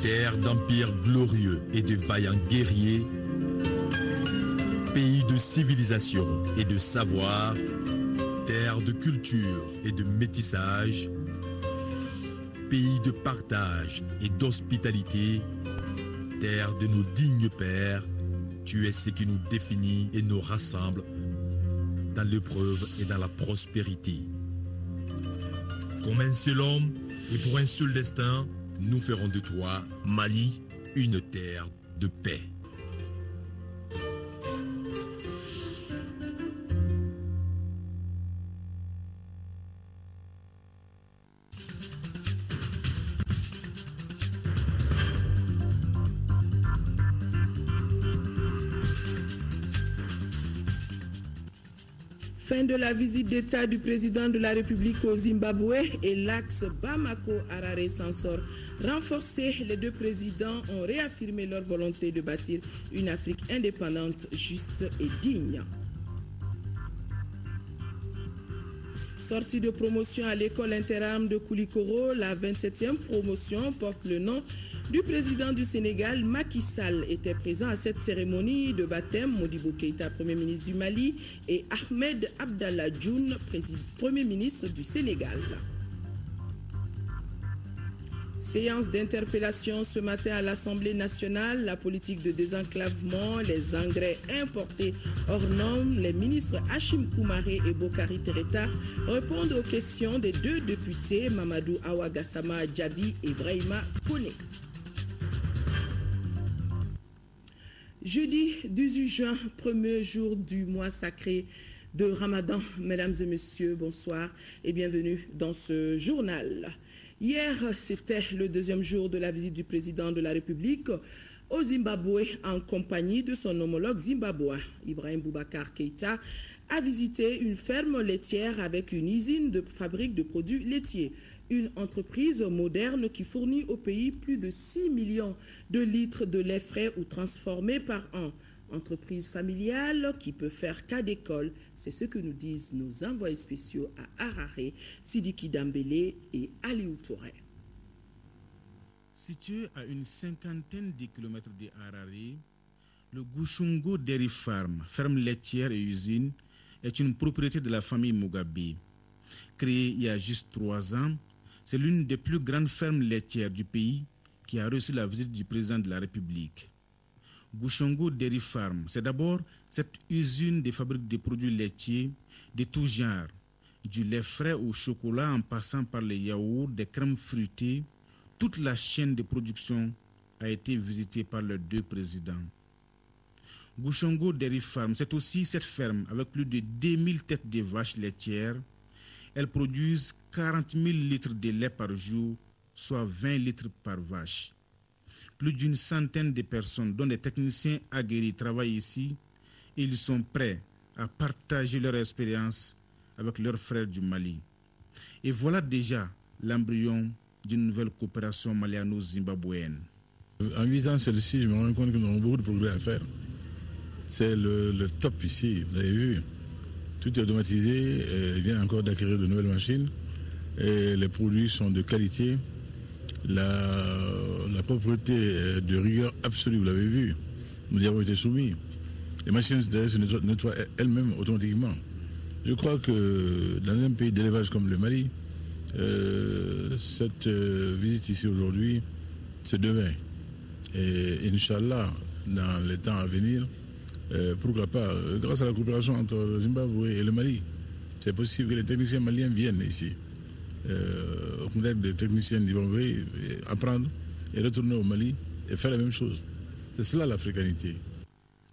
Terre d'empires glorieux et de vaillants guerriers, pays de civilisation et de savoir, terre de culture et de métissage, pays de partage et d'hospitalité, terre de nos dignes pères, tu es ce qui nous définit et nous rassemble dans l'épreuve et dans la prospérité. Comme un seul homme et pour un seul destin, nous ferons de toi, Mali, une terre de paix. Fin de la visite d'État du président de la République au Zimbabwe et l'axe Bamako-Harare s'en sort renforcé. Les deux présidents ont réaffirmé leur volonté de bâtir une Afrique indépendante, juste et digne. Sortie de promotion à l'école interarmes de Koulikoro, la 27e promotion porte le nom du président du Sénégal. Macky Sall était présent à cette cérémonie de baptême. Modibo Keïta, Premier ministre du Mali, et Ahmed Abdallah Dioune, Premier ministre du Sénégal. Séance d'interpellation ce matin à l'Assemblée nationale. La politique de désenclavement, les engrais importés hors normes, les ministres Hachim Koumaré et Bokari Tereta répondent aux questions des deux députés Mamadou Awa Gassama Djabi et Brahima Kone. Jeudi 18 juin, premier jour du mois sacré de Ramadan. Mesdames et messieurs, bonsoir et bienvenue dans ce journal. Hier, c'était le deuxième jour de la visite du président de la République au Zimbabwe en compagnie de son homologue zimbabwéen. Ibrahim Boubacar Keïta a visité une ferme laitière avec une usine de fabrique de produits laitiers. Une entreprise moderne qui fournit au pays plus de 6 millions de litres de lait frais ou transformé par an. Entreprise familiale qui peut faire cas d'école. C'est ce que nous disent nos envoyés spéciaux à Harare, Sidiki Dambélé et Aliou Touré. Situé à une cinquantaine de kilomètres de Harare, le Gouchungu Dairy Farm, ferme laitière et usine, est une propriété de la famille Mugabe. Créée il y a juste 3 ans, c'est l'une des plus grandes fermes laitières du pays qui a reçu la visite du président de la République. Gouchungu Dairy Farm, c'est d'abord cette usine de fabrique de produits laitiers de tout genre, du lait frais au chocolat en passant par les yaourts, des crèmes fruitées. Toute la chaîne de production a été visitée par les deux présidents. Gouchungu Dairy Farm, c'est aussi cette ferme avec plus de 2000 têtes de vaches laitières. Elles produisent 40 000 litres de lait par jour, soit 20 litres par vache. Plus d'une centaine de personnes, dont des techniciens aguerris, travaillent ici et ils sont prêts à partager leur expérience avec leurs frères du Mali. Et voilà déjà l'embryon d'une nouvelle coopération maliano-zimbabwéenne. En visitant celle-ci, je me rends compte que nous avons beaucoup de progrès à faire. C'est le top ici, vous avez vu. Tout est automatisé, il vient encore d'acquérir de nouvelles machines. Et les produits sont de qualité. La propreté est de rigueur absolue, vous l'avez vu. Nous y avons été soumis. Les machines d'ailleurs se nettoient elles-mêmes automatiquement. Je crois que dans un pays d'élevage comme le Mali, cette visite ici aujourd'hui se devait. Et Inch'Allah, dans les temps à venir, pourquoi pas, grâce à la coopération entre le Zimbabwe et le Mali, c'est possible que les techniciens maliens viennent ici. Au contact des techniciens zimbabwéens, apprendre et retourner au Mali et faire la même chose. C'est cela l'africanité.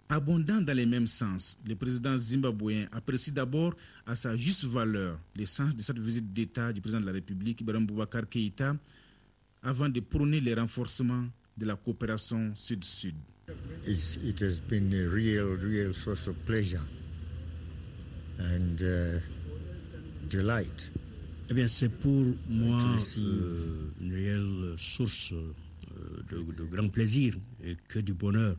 Abondant dans les mêmes sens, le président zimbabwéen apprécie d'abord à sa juste valeur l'essence de cette visite d'État du président de la République, Ibrahim Boubacar Keïta, avant de prôner les renforcements de la coopération sud-sud. It has been a real source of pleasure and delight. Eh bien, c'est pour moi une réelle source de grand plaisir et que du bonheur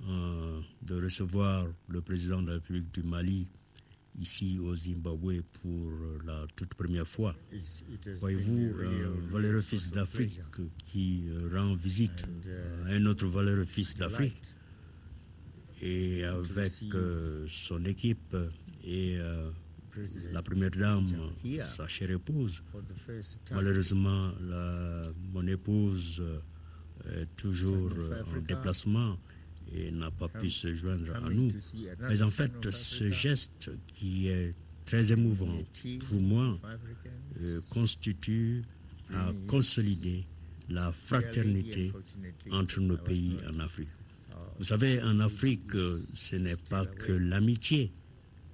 de recevoir le président de la République du Mali ici au Zimbabwe pour la toute première fois. It has Voyez-vous, been a real un valeureux source fils of d'Afrique pleasure qui rend visite à un autre valeureux fils d'Afrique, delight et avec son équipe et President la première dame, here sa chère épouse. for the first time. Malheureusement, mon épouse est toujours Son of en Africa déplacement et n'a pas pu se joindre à coming nous. to see another Mais en son fait, of ce Africa, geste qui est très émouvant unity pour moi of Africans, constitue à consolider la fraternité entre nos pays en Afrique. Vous savez, en Afrique, ce n'est pas que l'amitié,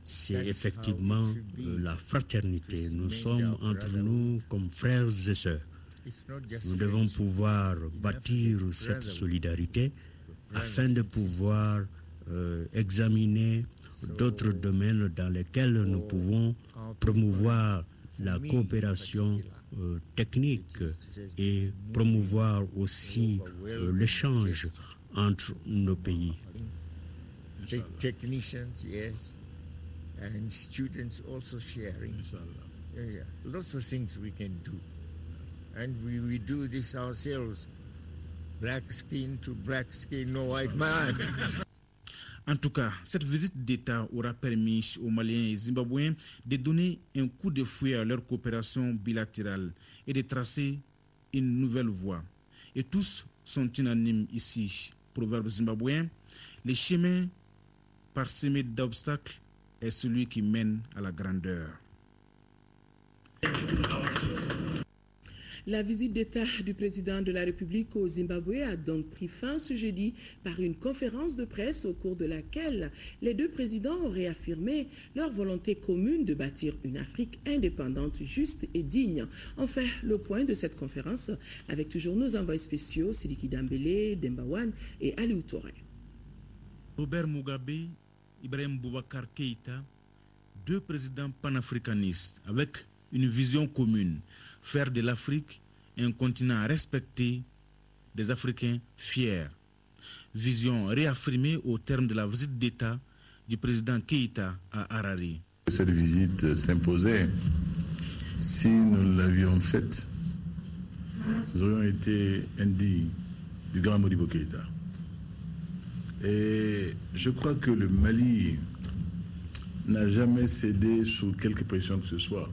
c'est effectivement la fraternité. Nous sommes entre nous comme frères et sœurs. it's not just Nous devons friendship. pouvoir bâtir cette solidarité afin de pouvoir examiner d'autres domaines dans lesquels nous pouvons promouvoir la coopération technique et promouvoir aussi l'échange entre nos pays. Technicians, yes, and students also sharing. Yeah. Lots of things we can do. And we do this ourselves. Black skin to black skin, no white man. En tout cas, cette visite d'État aura permis aux Maliens et Zimbabwéens de donner un coup de fouet à leur coopération bilatérale et de tracer une nouvelle voie. Et tous sont unanimes ici. Proverbe zimbabwéen, le chemin parsemé d'obstacles est celui qui mène à la grandeur. La visite d'État du président de la République au Zimbabwe a donc pris fin ce jeudi par une conférence de presse au cours de laquelle les deux présidents ont réaffirmé leur volonté commune de bâtir une Afrique indépendante, juste et digne. Enfin, le point de cette conférence avec toujours nos envoyés spéciaux, Sidiki Dambélé, Demba Wane et Aliou Touré. Robert Mugabe, Ibrahim Boubacar Keïta, deux présidents panafricanistes avec une vision commune, faire de l'Afrique un continent respecté, des Africains fiers. Vision réaffirmée au terme de la visite d'État du président Keïta à Harare. Cette visite s'imposait. Si nous l'avions faite, nous aurions été indignes du grand Modibo Keïta. Et je crois que le Mali n'a jamais cédé sous quelque pression que ce soit.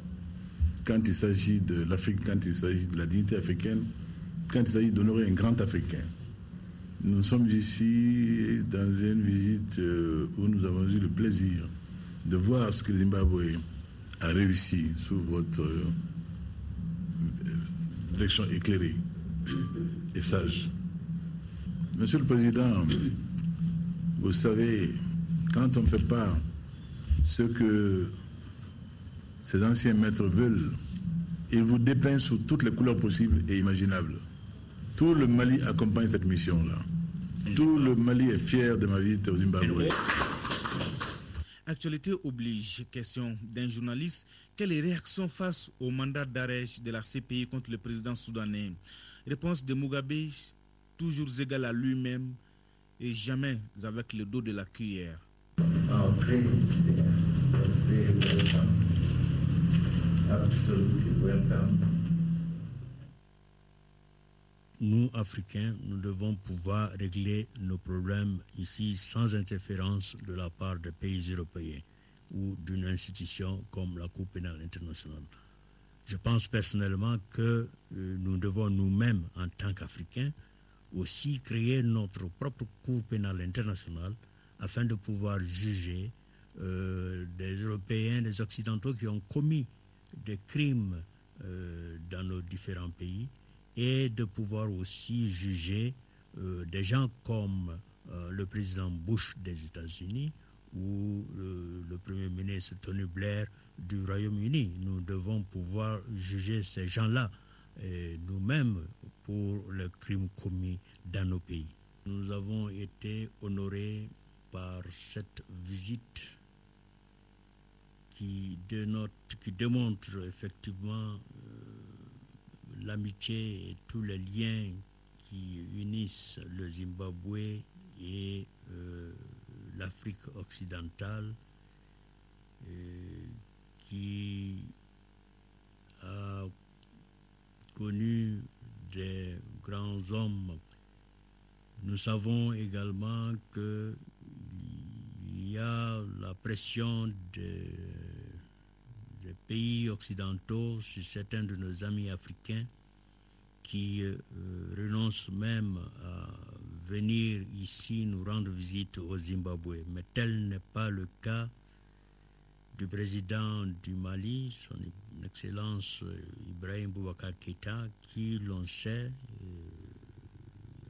Quand il s'agit de l'Afrique, quand il s'agit de la dignité africaine, quand il s'agit d'honorer un grand Africain. Nous sommes ici dans une visite où nous avons eu le plaisir de voir ce que le Zimbabwe a réussi sous votre direction éclairée et sage. Monsieur le Président, vous savez, quand on ne fait pas ce que ces anciens maîtres veulent, ils vous dépeignent sous toutes les couleurs possibles et imaginables. Tout le Mali accompagne cette mission-là. Tout le Mali est fier de ma visite au Zimbabwe. Actualité oblige, question d'un journaliste, quelle est la réaction face au mandat d'arrêt de la CPI contre le président soudanais? Réponse de Mugabe, toujours égal à lui-même et jamais avec le dos de la cuillère. Our presence there was very welcome, absolutely welcome. Nous, Africains, nous devons pouvoir régler nos problèmes ici sans interférence de la part des pays européens ou d'une institution comme la Cour pénale internationale. Je pense personnellement que nous devons nous-mêmes, en tant qu'Africains, aussi créer notre propre Cour pénale internationale afin de pouvoir juger des Européens, des Occidentaux qui ont commis des crimes dans nos différents pays, et de pouvoir aussi juger des gens comme le président Bush des États-Unis ou le Premier ministre Tony Blair du Royaume-Uni. Nous devons pouvoir juger ces gens-là nous-mêmes pour les crimes commis dans nos pays. Nous avons été honorés par cette visite qui démontre effectivement l'amitié et tous les liens qui unissent le Zimbabwe et l'Afrique occidentale, qui a connu des grands hommes. Nous savons également qu'il y a la pression des pays occidentaux sur certains de nos amis africains qui renoncent même à venir ici nous rendre visite au Zimbabwe. Mais tel n'est pas le cas du président du Mali, son Excellence Ibrahim Boubacar Keïta, qui, l'on sait,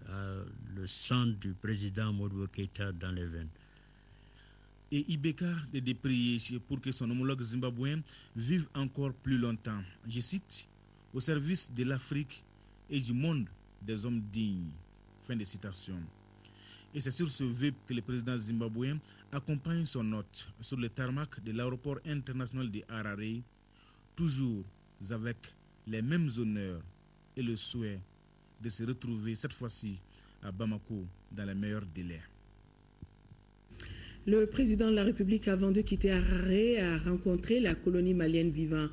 a le sang du président Modibo Keïta dans les veines. Et Ibeka de prier pour que son homologue zimbabwéen vive encore plus longtemps. Je cite, au service de l'Afrique et du monde des hommes dignes. Fin de citation. Et c'est sur ce vœu que le président zimbabwéen accompagne son hôte sur le tarmac de l'aéroport international de Harare, toujours avec les mêmes honneurs et le souhait de se retrouver cette fois-ci à Bamako dans les meilleurs délais. Le président de la République, avant de quitter Harare, a rencontré la colonie malienne vivant.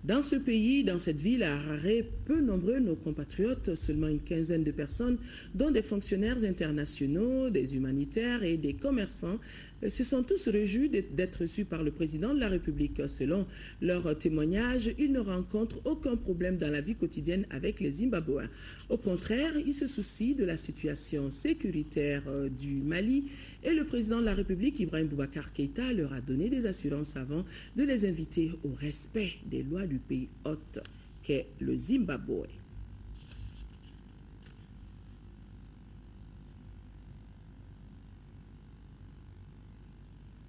Dans ce pays, dans cette ville, à Harare, peu nombreux nos compatriotes, seulement une quinzaine de personnes, dont des fonctionnaires internationaux, des humanitaires et des commerçants, se sont tous réjouis d'être reçus par le président de la République. Selon leur témoignage, ils ne rencontrent aucun problème dans la vie quotidienne avec les Zimbabwéens. Au contraire, ils se soucient de la situation sécuritaire du Mali et le président de la République, Ibrahim Boubacar Keïta, leur a donné des assurances avant de les inviter au respect des lois du pays hôte qu'est le Zimbabwe.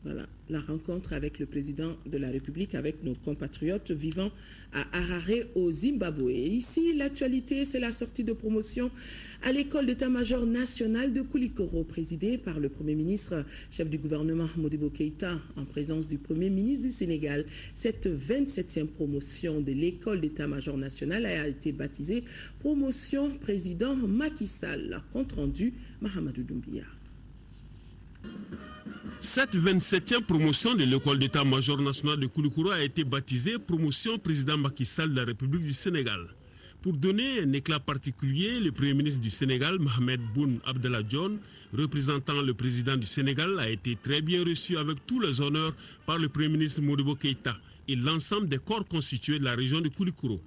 Voilà, la rencontre avec le président de la République, avec nos compatriotes vivant à Harare au Zimbabwe. Et ici, l'actualité, c'est la sortie de promotion à l'école d'état-major national de Koulikoro, présidée par le Premier ministre, chef du gouvernement Modibo Keïta, en présence du Premier ministre du Sénégal. Cette 27e promotion de l'école d'état-major national a été baptisée promotion président Macky Sall. Compte rendu, Mahamadou Doumbia. Cette 27e promotion de l'école d'état-major national de Koulikoro a été baptisée promotion président Macky Sall de la République du Sénégal. Pour donner un éclat particulier, le Premier ministre du Sénégal, Mohamed Boun Abdallah Dionne, représentant le président du Sénégal, a été très bien reçu avec tous les honneurs par le Premier ministre Modibo Keïta et l'ensemble des corps constitués de la région de Koulikoro.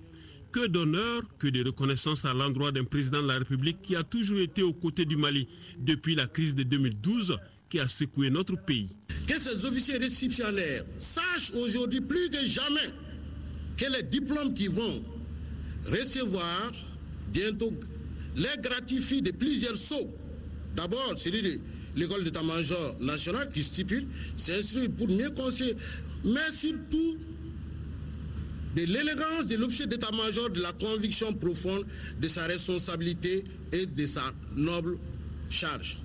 Que d'honneur, que de reconnaissance à l'endroit d'un président de la République qui a toujours été aux côtés du Mali depuis la crise de 2012 qui a secoué notre pays. Que ces officiers réceptionnaires sachent aujourd'hui plus que jamais que les diplômes qu'ils vont recevoir bientôt les gratifient de plusieurs sceaux. D'abord, celui de l'école d'état-major national qui stipule s'instruire pour mieux conseiller, mais surtout de l'élégance de l'officier d'état-major, de la conviction profonde de sa responsabilité et de sa noble charge.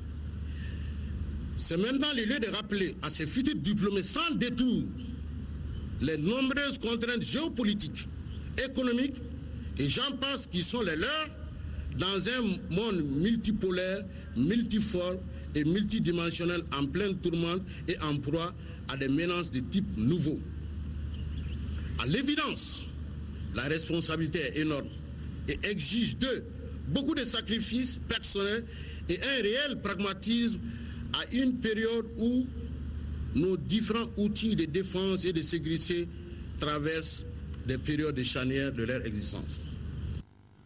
C'est maintenant le lieu de rappeler à ces futurs diplômés sans détour les nombreuses contraintes géopolitiques, économiques et j'en passe qui sont les leurs dans un monde multipolaire, multiforme et multidimensionnel en pleine tourmente et en proie à des menaces de type nouveau. À l'évidence, la responsabilité est énorme et exige d'eux beaucoup de sacrifices personnels et un réel pragmatisme à une période où nos différents outils de défense et de sécurité traversent des périodes charnières de leur existence.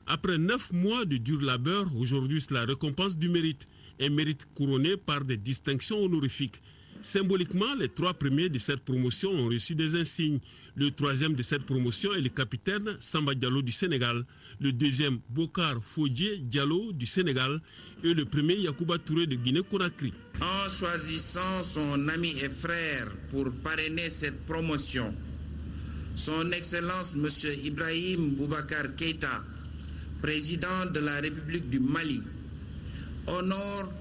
Après 9 mois de dur labeur, aujourd'hui c'est la récompense du mérite, un mérite couronné par des distinctions honorifiques. Symboliquement, les 3 premiers de cette promotion ont reçu des insignes. Le 3e de cette promotion est le capitaine Samba Diallo du Sénégal, le 2e Bokar Fodje Diallo du Sénégal et le 1er Yacouba Touré de Guinée-Conakry. En choisissant son ami et frère pour parrainer cette promotion, son Excellence M. Ibrahim Boubacar Keïta, président de la République du Mali, honore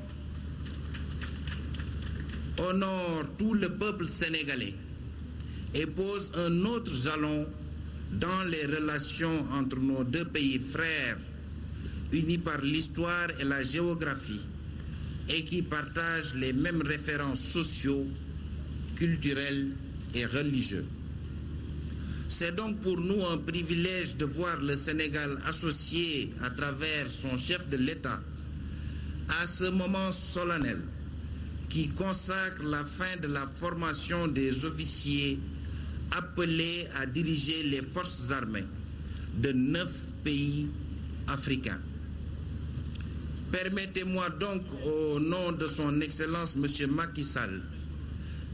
tout le peuple sénégalais et pose un autre jalon dans les relations entre nos deux pays frères, unis par l'histoire et la géographie, et qui partagent les mêmes références sociaux, culturelles et religieux. C'est donc pour nous un privilège de voir le Sénégal associé à travers son chef de l'État à ce moment solennel qui consacre la fin de la formation des officiers appelés à diriger les forces armées de 9 pays africains. Permettez-moi donc, au nom de son Excellence M. Macky Sall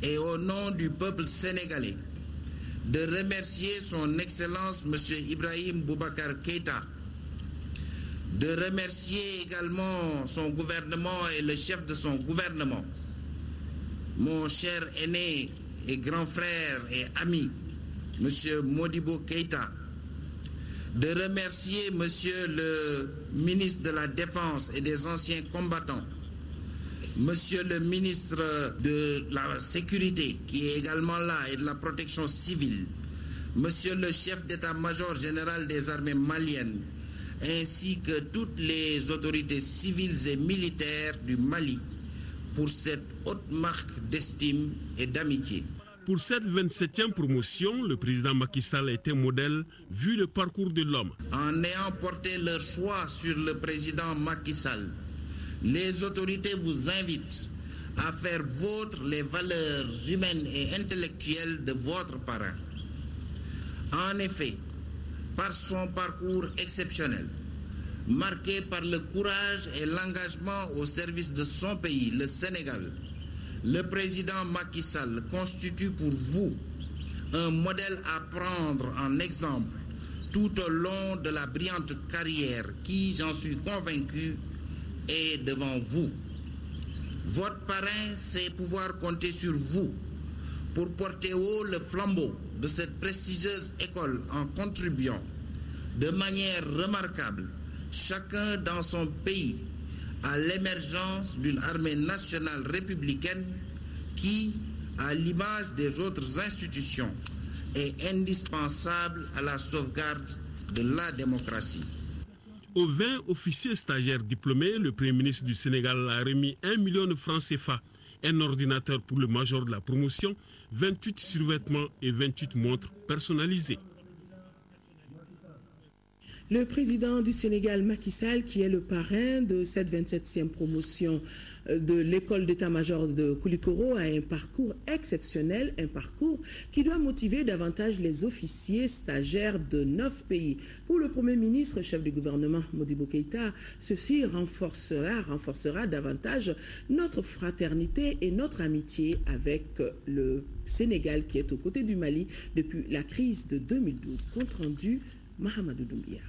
et au nom du peuple sénégalais, de remercier son Excellence M. Ibrahim Boubacar Keïta, de remercier également son gouvernement et le chef de son gouvernement, mon cher aîné et grand frère et ami, M. Modibo Keïta, de remercier M. le ministre de la Défense et des Anciens Combattants, M. le ministre de la Sécurité qui est également là et de la Protection civile, M. le chef d'état-major général des armées maliennes, ainsi que toutes les autorités civiles et militaires du Mali pour cette haute marque d'estime et d'amitié. Pour cette 27e promotion, le président Macky Sall était modèle vu le parcours de l'homme. En ayant porté leur choix sur le président Macky Sall, les autorités vous invitent à faire vôtres les valeurs humaines et intellectuelles de votre parrain. En effet, par son parcours exceptionnel, marqué par le courage et l'engagement au service de son pays, le Sénégal, le président Macky Sall constitue pour vous un modèle à prendre en exemple tout au long de la brillante carrière qui, j'en suis convaincu, est devant vous. Votre parrain sait pouvoir compter sur vous pour porter haut le flambeau de cette prestigieuse école en contribuant de manière remarquable, chacun dans son pays, à l'émergence d'une armée nationale républicaine qui, à l'image des autres institutions, est indispensable à la sauvegarde de la démocratie. Aux 20 officiers stagiaires diplômés, le Premier ministre du Sénégal a remis 1 million de francs CFA, un ordinateur pour le major de la promotion, 28 survêtements et 28 montres personnalisées. Le président du Sénégal, Macky Sall, qui est le parrain de cette 27e promotion de l'école d'état-major de Koulikoro, a un parcours exceptionnel, un parcours qui doit motiver davantage les officiers stagiaires de 9 pays. Pour le Premier ministre, chef du gouvernement Modibo Keïta, ceci renforcera davantage notre fraternité et notre amitié avec le Sénégal qui est aux côtés du Mali depuis la crise de 2012. Compte rendu, Mahamadou Doumbia.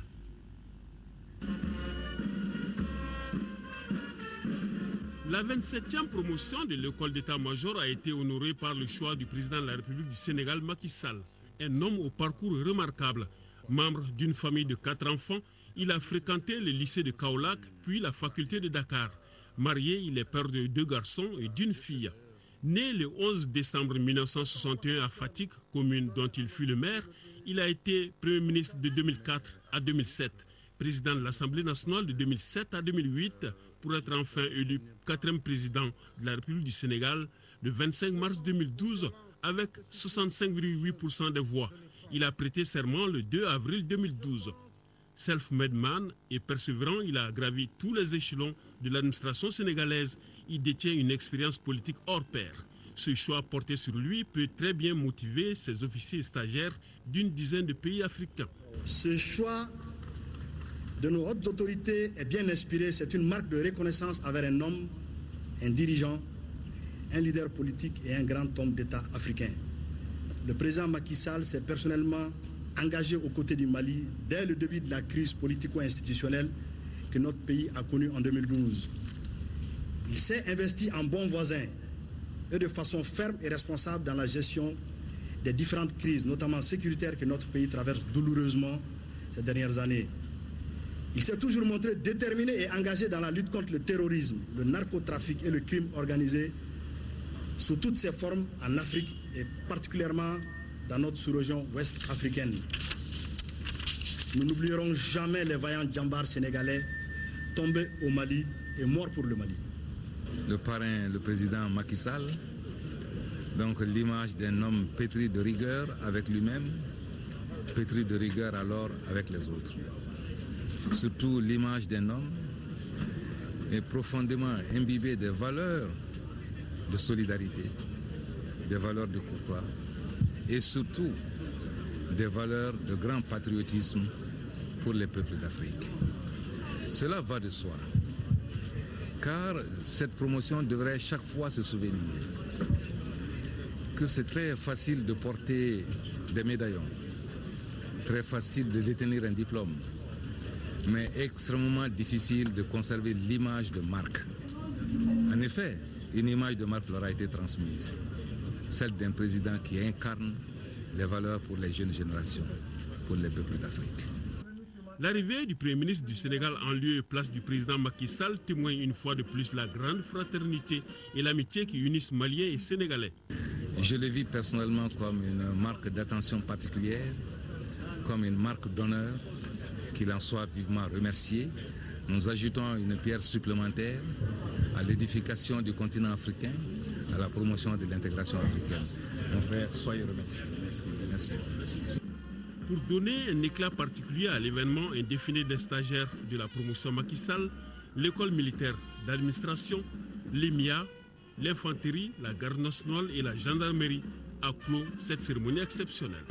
La 27e promotion de l'école d'état-major a été honorée par le choix du président de la République du Sénégal, Macky Sall. Un homme au parcours remarquable. Membre d'une famille de 4 enfants, il a fréquenté le lycée de Kaolack, puis la faculté de Dakar. Marié, il est père de 2 garçons et d'une fille. Né le 11 décembre 1961 à Fatick, commune dont il fut le maire, il a été Premier ministre de 2004 à 2007, président de l'Assemblée nationale de 2007 à 2008, pour être enfin élu 4e président de la République du Sénégal le 25 mars 2012 avec 65,8% des voix. Il a prêté serment le 2 avril 2012. Self-made man et persévérant, il a gravi tous les échelons de l'administration sénégalaise. Il détient une expérience politique hors pair. Ce choix porté sur lui peut très bien motiver ses officiers et stagiaires d'une dizaine de pays africains. Ce choix de nos hautes autorités est bien inspiré. C'est une marque de reconnaissance envers un homme, un dirigeant, un leader politique et un grand homme d'État africain. Le président Macky Sall s'est personnellement engagé aux côtés du Mali dès le début de la crise politico-institutionnelle que notre pays a connue en 2012. Il s'est investi en bon voisin et de façon ferme et responsable dans la gestion des différentes crises, notamment sécuritaires, que notre pays traverse douloureusement ces dernières années. Il s'est toujours montré déterminé et engagé dans la lutte contre le terrorisme, le narcotrafic et le crime organisé sous toutes ses formes en Afrique et particulièrement dans notre sous-région ouest africaine. Nous n'oublierons jamais les vaillants djambars sénégalais tombés au Mali et morts pour le Mali. Le parrain, le président Macky Sall, Donc l'image d'un homme pétri de rigueur avec lui-même, pétri de rigueur alors avec les autres. Surtout l'image d'un homme est profondément imbibé des valeurs de solidarité, des valeurs de courtoisie et surtout des valeurs de grand patriotisme pour les peuples d'Afrique. Cela va de soi, car cette promotion devrait chaque fois se souvenir que c'est très facile de porter des médaillons, très facile de détenir un diplôme, mais extrêmement difficile de conserver l'image de marque. En effet, une image de marque leur a été transmise, celle d'un président qui incarne les valeurs pour les jeunes générations, pour les peuples d'Afrique. L'arrivée du Premier ministre du Sénégal en lieu et place du président Macky Sall témoigne une fois de plus la grande fraternité et l'amitié qui unissent Maliens et Sénégalais. Je le vis personnellement comme une marque d'attention particulière, comme une marque d'honneur, qu'il en soit vivement remercié. Nous ajoutons une pierre supplémentaire à l'édification du continent africain, à la promotion de l'intégration africaine. Mon frère, soyez remerciés. Merci. Pour donner un éclat particulier à l'événement, un défilé des stagiaires de la promotion Macky Sall, l'école militaire d'administration, l'EMIA, l'infanterie, la garde nationale et la gendarmerie a clos cette cérémonie exceptionnelle.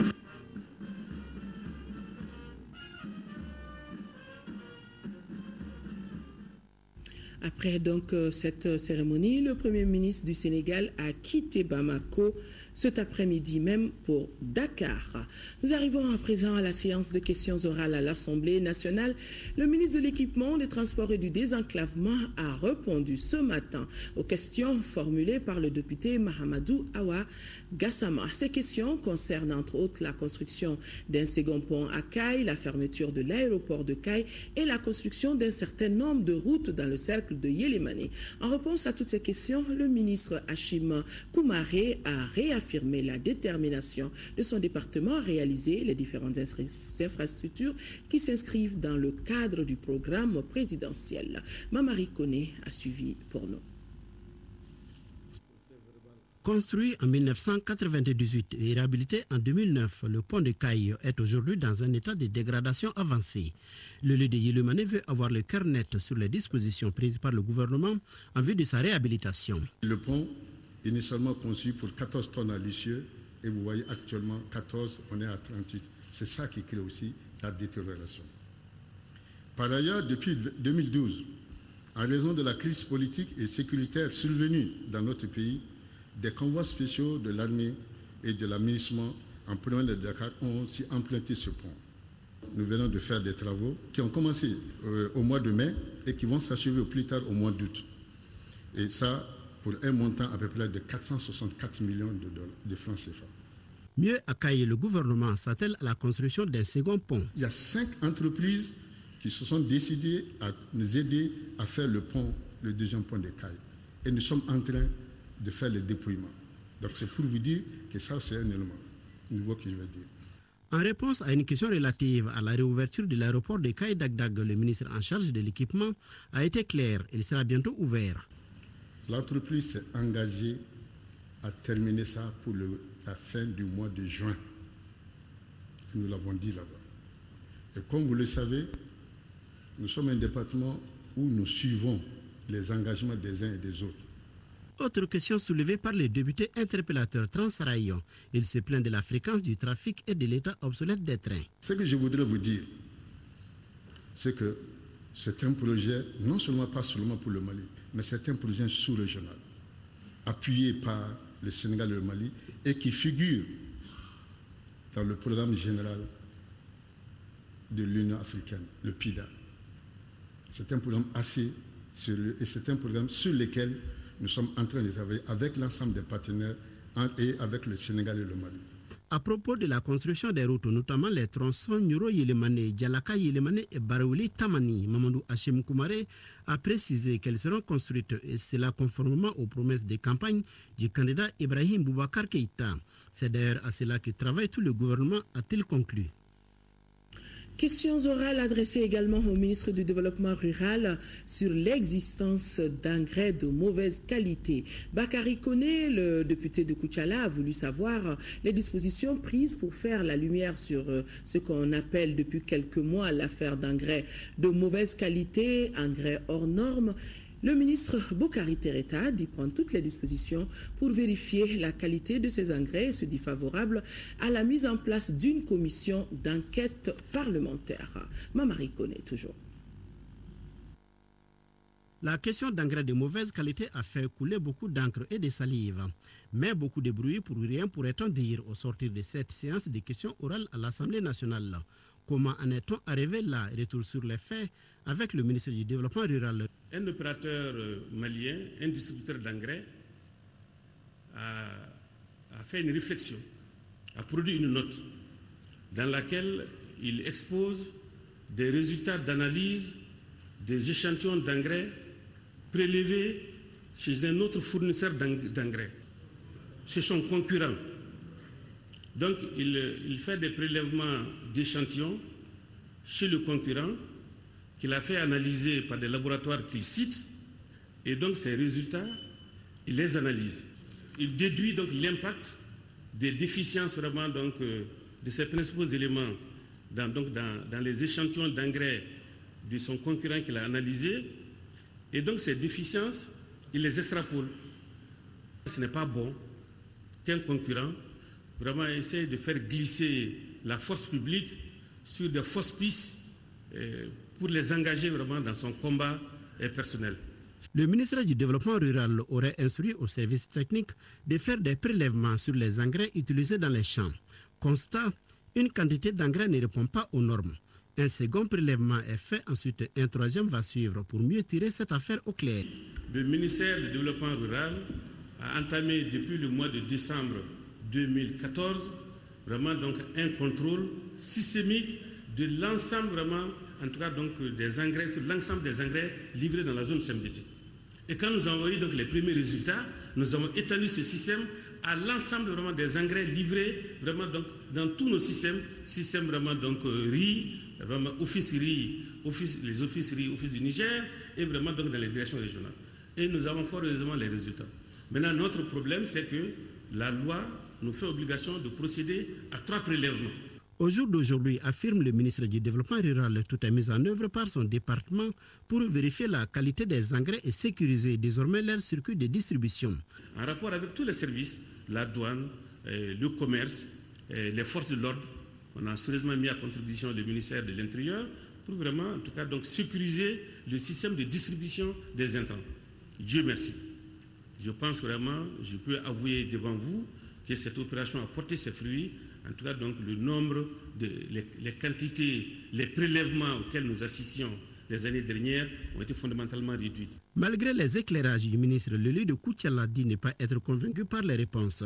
Après donc cette cérémonie, le Premier ministre du Sénégal a quitté Bamako cet après-midi même pour Dakar. Nous arrivons à présent à la séance de questions orales à l'Assemblée nationale. Le ministre de l'Équipement, des Transports et du Désenclavement a répondu ce matin aux questions formulées par le député Mahamadou Awa Gassama. Ces questions concernent entre autres la construction d'un second pont à Kay, la fermeture de l'aéroport de Kay et la construction d'un certain nombre de routes dans le cercle de Yélémané. En réponse à toutes ces questions, le ministre Hachim Koumaré a réaffirmé la détermination de son département à réaliser les différentes infrastructures qui s'inscrivent dans le cadre du programme présidentiel. Mamari Koné a suivi pour nous. Construit en 1998 et réhabilité en 2009, le pont de Kay est aujourd'hui dans un état de dégradation avancée. Le lieu de Yélémané veut avoir le cœur net sur les dispositions prises par le gouvernement en vue de sa réhabilitation. Le pont, initialement conçu pour 14 tonnes à l'essieu, et vous voyez actuellement 14, on est à 38. C'est ça qui crée aussi la détérioration. Par ailleurs, depuis 2012, en raison de la crise politique et sécuritaire survenue dans notre pays, des convois spéciaux de l'armée et de l'aménagement en provenance de Dakar ont aussi emprunté ce pont. Nous venons de faire des travaux qui ont commencé au mois de mai et qui vont s'achever au plus tard au mois d'août. Et ça, pour un montant à peu près de 464 millions de francs CFA. Mieux à Kay, le gouvernement s'attelle à la construction d'un second pont. Il y a 5 entreprises qui se sont décidées à nous aider à faire le pont, le deuxième pont de Kay. Et nous sommes en train de faire le déploiement. Donc c'est pour vous dire que ça, c'est un élément nouveau que je vais dire. En réponse à une question relative à la réouverture de l'aéroport de Kay Dagdag, le ministre en charge de l'équipement a été clair, il sera bientôt ouvert. L'entreprise s'est engagée à terminer ça pour la fin du mois de juin. Nous l'avons dit là-bas. Et comme vous le savez, nous sommes un département où nous suivons les engagements des uns et des autres. Autre question soulevée par les députés interpellateurs Transrayon. Il se plaint de la fréquence du trafic et de l'état obsolète des trains. Ce que je voudrais vous dire, c'est que c'est un projet, non seulement pas seulement pour le Mali, mais c'est un projet sous-régional, appuyé par le Sénégal et le Mali, et qui figure dans le programme général de l'Union africaine, le PIDA. C'est un programme assez sérieux et c'est un programme sur lequel nous sommes en train de travailler avec l'ensemble des partenaires et avec le Sénégal et le Mali. À propos de la construction des routes, notamment les tronçons Nyuro-Yélémané, Djalaka-Yélémané et Barouli-Tamani, Mamadou Hachim Koumaré a précisé qu'elles seront construites et cela conformément aux promesses de campagne du candidat Ibrahim Boubacar Keïta. C'est d'ailleurs à cela que travaille tout le gouvernement, a-t-il conclu. Questions orales adressées également au ministre du Développement rural sur l'existence d'engrais de mauvaise qualité. Bakary Koné, le député de Koutiala, a voulu savoir les dispositions prises pour faire la lumière sur ce qu'on appelle depuis quelques mois l'affaire d'engrais de mauvaise qualité, engrais hors normes. Le ministre Bokari Tereta dit prendre toutes les dispositions pour vérifier la qualité de ces engrais et se dit favorable à la mise en place d'une commission d'enquête parlementaire. Mamari connaît toujours. La question d'engrais de mauvaise qualité a fait couler beaucoup d'encre et de salive. Mais beaucoup de bruit pour rien pourrait-on dire au sortir de cette séance de questions orales à l'Assemblée nationale. Comment en est-on arrivé là? Retour sur les faits avec le ministre du Développement rural. Un opérateur malien, un distributeur d'engrais, a fait une réflexion, a produit une note dans laquelle il expose des résultats d'analyse des échantillons d'engrais prélevés chez un autre fournisseur d'engrais, chez son concurrent. Donc il fait des prélèvements d'échantillons chez le concurrent qu'il a fait analyser par des laboratoires qu'il cite, et donc ces résultats, il les analyse. Il déduit donc l'impact des déficiences vraiment donc, de ces principaux éléments dans les échantillons d'engrais de son concurrent qu'il a analysé, et donc ces déficiences, il les extrapole. Ce n'est pas bon qu'un concurrent vraiment essaie de faire glisser la force publique sur des fausses pistes pour les engager vraiment dans son combat personnel. Le ministère du Développement rural aurait instruit aux services techniques de faire des prélèvements sur les engrais utilisés dans les champs. Constat, une quantité d'engrais ne répond pas aux normes. Un second prélèvement est fait, ensuite un troisième va suivre pour mieux tirer cette affaire au clair. Le ministère du Développement rural a entamé depuis le mois de décembre 2014 vraiment donc un contrôle systémique de l'ensemble vraiment, en tout cas donc des engrais, sur l'ensemble des engrais livrés dans la zone CMDT. Et quand nous avons eu donc les premiers résultats, nous avons étendu ce système à l'ensemble vraiment des engrais livrés vraiment donc dans tous nos systèmes vraiment donc riz, vraiment office riz, les offices riz, office du Niger et vraiment donc dans les directions régionales. Et nous avons fort heureusement les résultats. Maintenant notre problème c'est que la loi nous fait obligation de procéder à 3 prélèvements. Au jour d'aujourd'hui, affirme le ministre du Développement rural, tout est mis en œuvre par son département pour vérifier la qualité des engrais et sécuriser désormais leur circuit de distribution. En rapport avec tous les services, la douane, le commerce, les forces de l'ordre, on a sérieusement mis à contribution le ministère de l'Intérieur pour vraiment, en tout cas, donc, sécuriser le système de distribution des intrants. Dieu merci. Je pense vraiment, je peux avouer devant vous que cette opération a porté ses fruits. En tout cas, donc, le nombre, les quantités, les prélèvements auxquels nous assistions les années dernières ont été fondamentalement réduits. Malgré les éclairages du ministre, le lieu de Koutiala dit ne pas être convaincu par les réponses.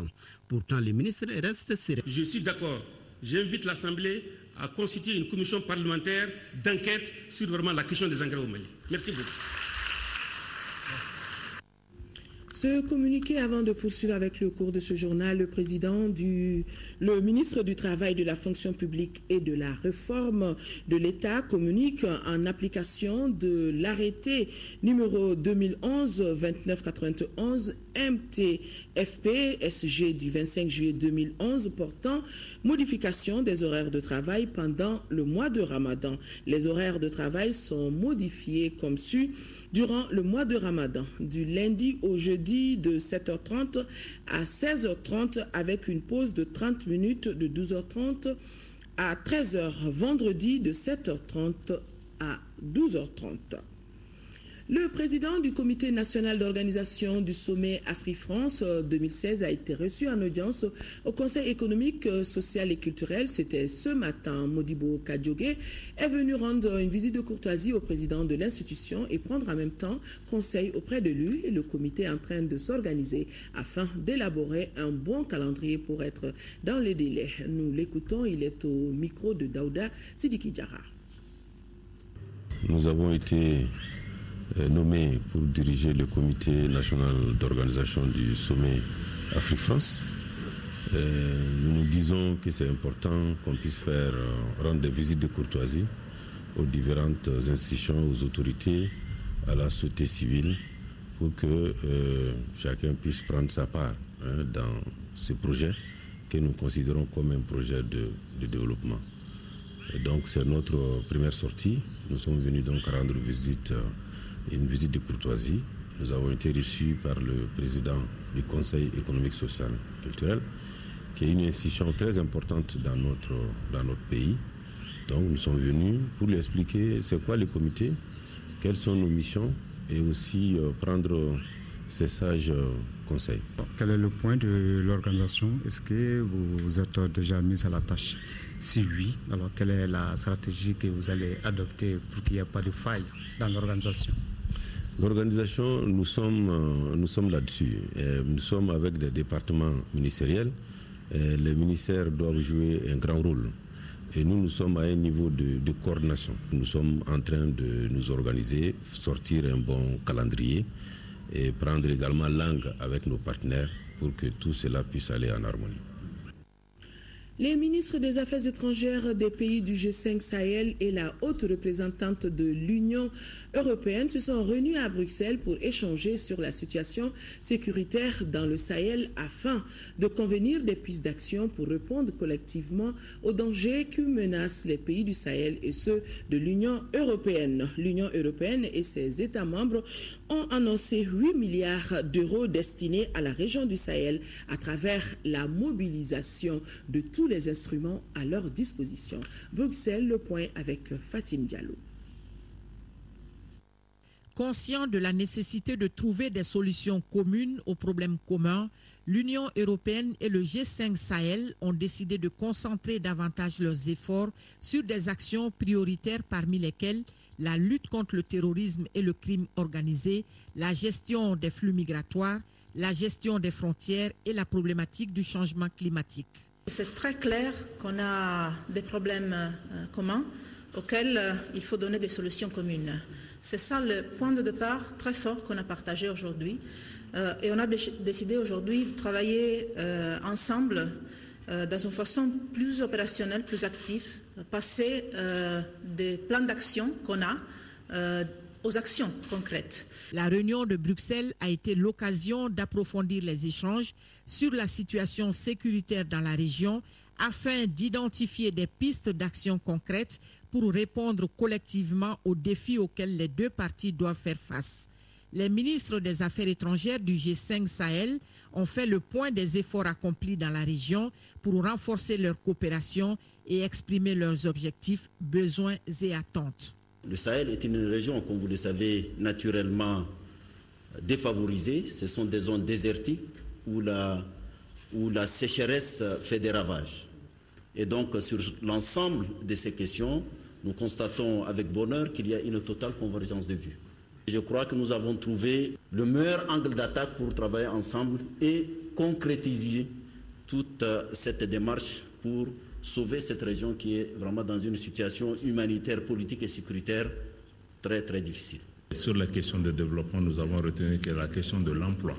Pourtant, le ministre reste serein. Je suis d'accord. J'invite l'Assemblée à constituer une commission parlementaire d'enquête sur vraiment la question des engrais au Mali. Merci beaucoup. Ce communiqué, avant de poursuivre avec le cours de ce journal, le ministre du Travail, de la fonction publique et de la réforme de l'État communique en application de l'arrêté numéro 2011-2991 MTFP-SG du 25 juillet 2011 portant modification des horaires de travail pendant le mois de Ramadan. Les horaires de travail sont modifiés comme suit. Durant le mois de Ramadan, du lundi au jeudi de 7h30 à 16h30 avec une pause de 30 minutes de 12h30 à 13h, vendredi de 7h30 à 12h30. Le président du comité national d'organisation du sommet Afrique-France 2016 a été reçu en audience au Conseil économique, social et culturel. C'était ce matin. Modibo Kadiogue est venu rendre une visite de courtoisie au président de l'institution et prendre en même temps conseil auprès de lui. Et le comité est en train de s'organiser afin d'élaborer un bon calendrier pour être dans les délais. Nous l'écoutons, il est au micro de Daouda Sidiki Diarra. Nous avons été nommé pour diriger le comité national d'organisation du sommet Afrique-France. Nous nous disons que c'est important qu'on puisse rendre des visites de courtoisie aux différentes institutions, aux autorités, à la société civile, pour que chacun puisse prendre sa part dans ce projet que nous considérons comme un projet de développement. Et donc c'est notre première sortie. Nous sommes venus donc rendre une visite de courtoisie. Nous avons été reçus par le président du Conseil économique, social et culturel, qui est une institution très importante dans notre pays. Donc nous sommes venus pour lui expliquer c'est quoi le comité, quelles sont nos missions et aussi prendre ces sages conseils. Quel est le point de l'organisation? Est-ce que vous êtes déjà mis à la tâche? Si oui, alors quelle est la stratégie que vous allez adopter pour qu'il n'y ait pas de faille dans l'organisation? L'organisation, nous sommes là-dessus. Nous sommes avec des départements ministériels. Les ministères doivent jouer un grand rôle. Et nous sommes à un niveau de coordination. Nous sommes en train de nous organiser, sortir un bon calendrier et prendre également langue avec nos partenaires pour que tout cela puisse aller en harmonie. Les ministres des Affaires étrangères des pays du G5 Sahel et la haute représentante de l'Union européenne se sont réunis à Bruxelles pour échanger sur la situation sécuritaire dans le Sahel afin de convenir des pistes d'action pour répondre collectivement aux dangers qui menacent les pays du Sahel et ceux de l'Union européenne. L'Union européenne et ses États membres ont annoncé 8 milliards d'euros destinés à la région du Sahel à travers la mobilisation de tous les instruments à leur disposition. Bruxelles, le point avec Fatim Diallo. Conscient de la nécessité de trouver des solutions communes aux problèmes communs, l'Union européenne et le G5 Sahel ont décidé de concentrer davantage leurs efforts sur des actions prioritaires parmi lesquelles la lutte contre le terrorisme et le crime organisé, la gestion des flux migratoires, la gestion des frontières et la problématique du changement climatique. C'est très clair qu'on a des problèmes communs auxquels il faut donner des solutions communes. C'est ça le point de départ très fort qu'on a partagé aujourd'hui. Et on a décidé aujourd'hui de travailler ensemble dans une façon plus opérationnelle, plus active, passer des plans d'action qu'on a aux actions concrètes. La réunion de Bruxelles a été l'occasion d'approfondir les échanges sur la situation sécuritaire dans la région afin d'identifier des pistes d'action concrètes pour répondre collectivement aux défis auxquels les deux parties doivent faire face. Les ministres des Affaires étrangères du G5 Sahel ont fait le point des efforts accomplis dans la région pour renforcer leur coopération et exprimer leurs objectifs, besoins et attentes. Le Sahel est une région, comme vous le savez, naturellement défavorisée. Ce sont des zones désertiques où la sécheresse fait des ravages. Et donc, sur l'ensemble de ces questions, nous constatons avec bonheur qu'il y a une totale convergence de vues. Je crois que nous avons trouvé le meilleur angle d'attaque pour travailler ensemble et concrétiser toute cette démarche pour sauver cette région qui est vraiment dans une situation humanitaire, politique et sécuritaire très très difficile. Sur la question de développement, nous avons retenu que la question de l'emploi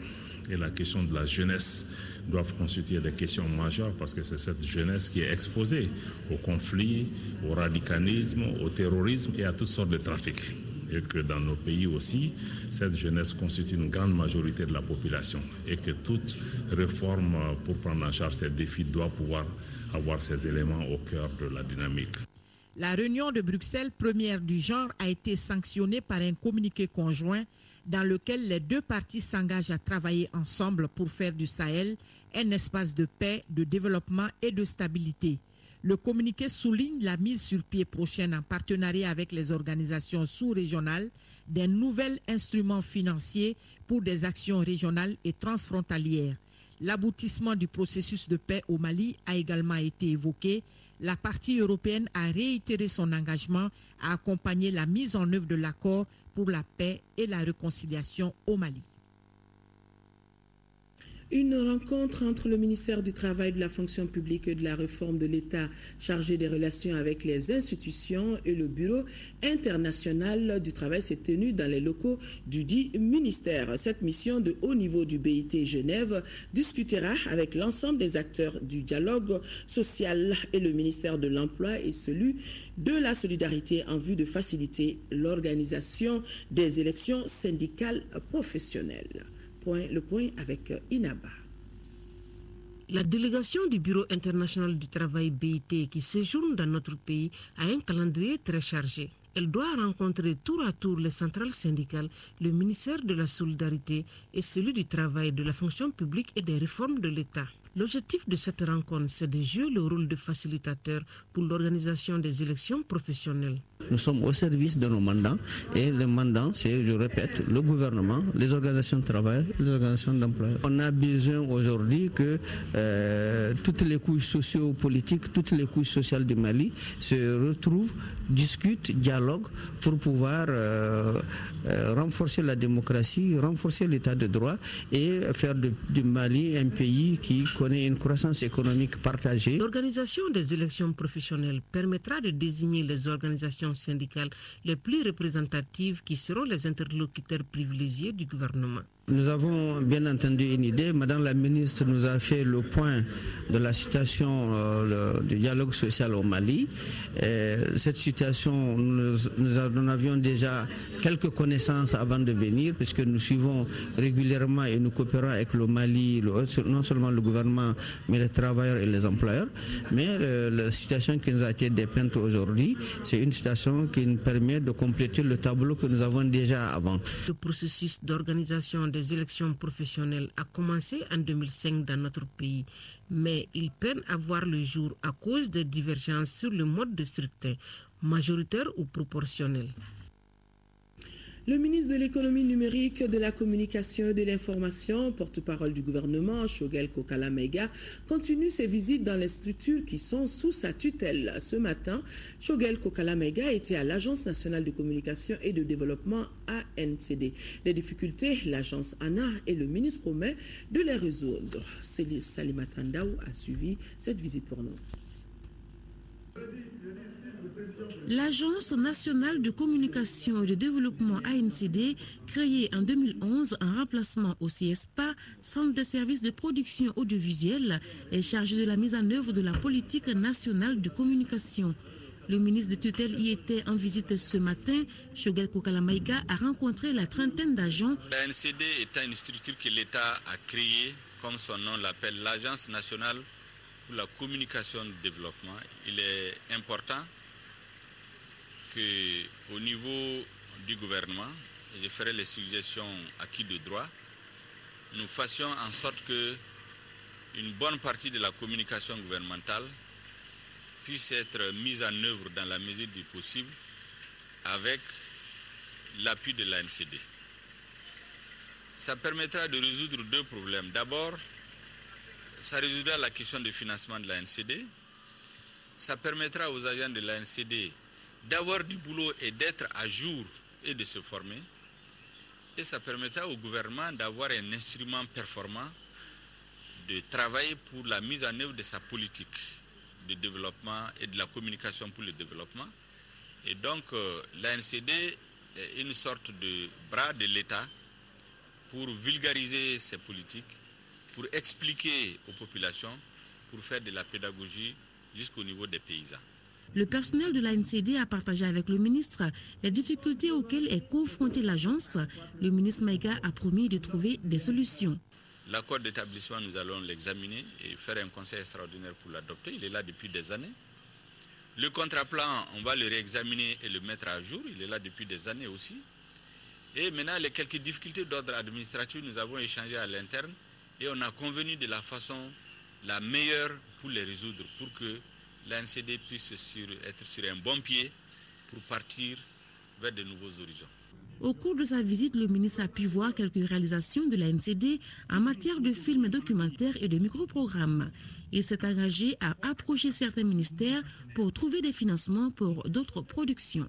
et la question de la jeunesse doivent constituer des questions majeures parce que c'est cette jeunesse qui est exposée au conflit, au radicalisme, au terrorisme et à toutes sortes de trafics. Et que dans nos pays aussi, cette jeunesse constitue une grande majorité de la population et que toute réforme pour prendre en charge ces défis doit pouvoir avoir ces éléments au cœur de la dynamique. La réunion de Bruxelles, première du genre, a été sanctionnée par un communiqué conjoint dans lequel les deux parties s'engagent à travailler ensemble pour faire du Sahel un espace de paix, de développement et de stabilité. Le communiqué souligne la mise sur pied prochaine en partenariat avec les organisations sous-régionales d'un nouvel instrument financier pour des actions régionales et transfrontalières. L'aboutissement du processus de paix au Mali a également été évoqué. La partie européenne a réitéré son engagement à accompagner la mise en œuvre de l'accord pour la paix et la réconciliation au Mali. Une rencontre entre le ministère du Travail, de la fonction publique et de la réforme de l'État chargé des relations avec les institutions et le Bureau international du travail s'est tenue dans les locaux du dit ministère. Cette mission de haut niveau du BIT Genève discutera avec l'ensemble des acteurs du dialogue social et le ministère de l'Emploi et celui de la solidarité en vue de faciliter l'organisation des élections syndicales professionnelles. Le point avec Inaba. La délégation du Bureau international du travail BIT qui séjourne dans notre pays a un calendrier très chargé. Elle doit rencontrer tour à tour les centrales syndicales, le ministère de la Solidarité et celui du travail, de la fonction publique et des réformes de l'État. L'objectif de cette rencontre, c'est de jouer le rôle de facilitateur pour l'organisation des élections professionnelles. Nous sommes au service de nos mandants et les mandants, c'est, je répète, le gouvernement, les organisations de travail, les organisations d'employeurs. On a besoin aujourd'hui que toutes les couches socio-politiques, toutes les couches sociales du Mali se retrouvent, discutent, dialoguent pour pouvoir renforcer la démocratie, renforcer l'état de droit et faire du Mali un pays qui connaît une croissance économique partagée. L'organisation des élections professionnelles permettra de désigner les organisations syndicales les plus représentatives qui seront les interlocuteurs privilégiés du gouvernement. Nous avons bien entendu une idée. Madame la ministre nous a fait le point de la situation du dialogue social au Mali. Cette situation, nous avions déjà quelques connaissances avant de venir, puisque nous suivons régulièrement et nous coopérons avec le Mali, non seulement le gouvernement, mais les travailleurs et les employeurs. Mais la situation qui nous a été dépeinte aujourd'hui, c'est une situation qui nous permet de compléter le tableau que nous avons déjà avant. Le processus d'organisation des élections professionnelles a commencé en 2005 dans notre pays, mais il peine à voir le jour à cause des divergences sur le mode de scrutin, majoritaire ou proportionnel. Le ministre de l'économie numérique, de la communication et de l'information, porte-parole du gouvernement, Choguel Kokala Maïga, continue ses visites dans les structures qui sont sous sa tutelle. Ce matin, Choguel Kokala Maïga était à l'Agence nationale de communication et de développement ANCD. Les difficultés, l'agence ANA et le ministre promet de les résoudre. Salima Tandaou a suivi cette visite pour nous. L'Agence nationale de communication et de développement ANCD, créée en 2011 en remplacement au CSPA, Centre de services de production audiovisuelle, est chargée de la mise en œuvre de la politique nationale de communication. Le ministre de tutelle y était en visite ce matin. Choguel Kokala Maïga a rencontré la trentaine d'agents. L'ANCD est une structure que l'État a créée, comme son nom l'appelle, l'Agence nationale pour la communication et le développement. Il est important qu'au niveau du gouvernement, et je ferai les suggestions acquis de droit, nous fassions en sorte que une bonne partie de la communication gouvernementale puisse être mise en œuvre dans la mesure du possible avec l'appui de l'ANCD. Ça permettra de résoudre deux problèmes. D'abord, ça résoudra la question du financement de l'ANCD. Ça permettra aux agents de l'ANCD d'avoir du boulot et d'être à jour et de se former. Et ça permettra au gouvernement d'avoir un instrument performant de travailler pour la mise en œuvre de sa politique de développement et de la communication pour le développement. Et donc l'ANCD est une sorte de bras de l'État pour vulgariser ses politiques, pour expliquer aux populations, pour faire de la pédagogie jusqu'au niveau des paysans. Le personnel de l'ANCD a partagé avec le ministre les difficultés auxquelles est confrontée l'agence. Le ministre Maïga a promis de trouver des solutions. L'accord d'établissement, nous allons l'examiner et faire un conseil extraordinaire pour l'adopter. Il est là depuis des années. Le contrat-plan, on va le réexaminer et le mettre à jour. Il est là depuis des années aussi. Et maintenant, les quelques difficultés d'ordre administratif, nous avons échangé à l'interne et on a convenu de la façon la meilleure pour les résoudre, pour que l'ANCD puisse être sur un bon pied pour partir vers de nouveaux horizons. Au cours de sa visite, le ministre a pu voir quelques réalisations de l'ANCD en matière de films documentaires et de microprogrammes. Il s'est engagé à approcher certains ministères pour trouver des financements pour d'autres productions.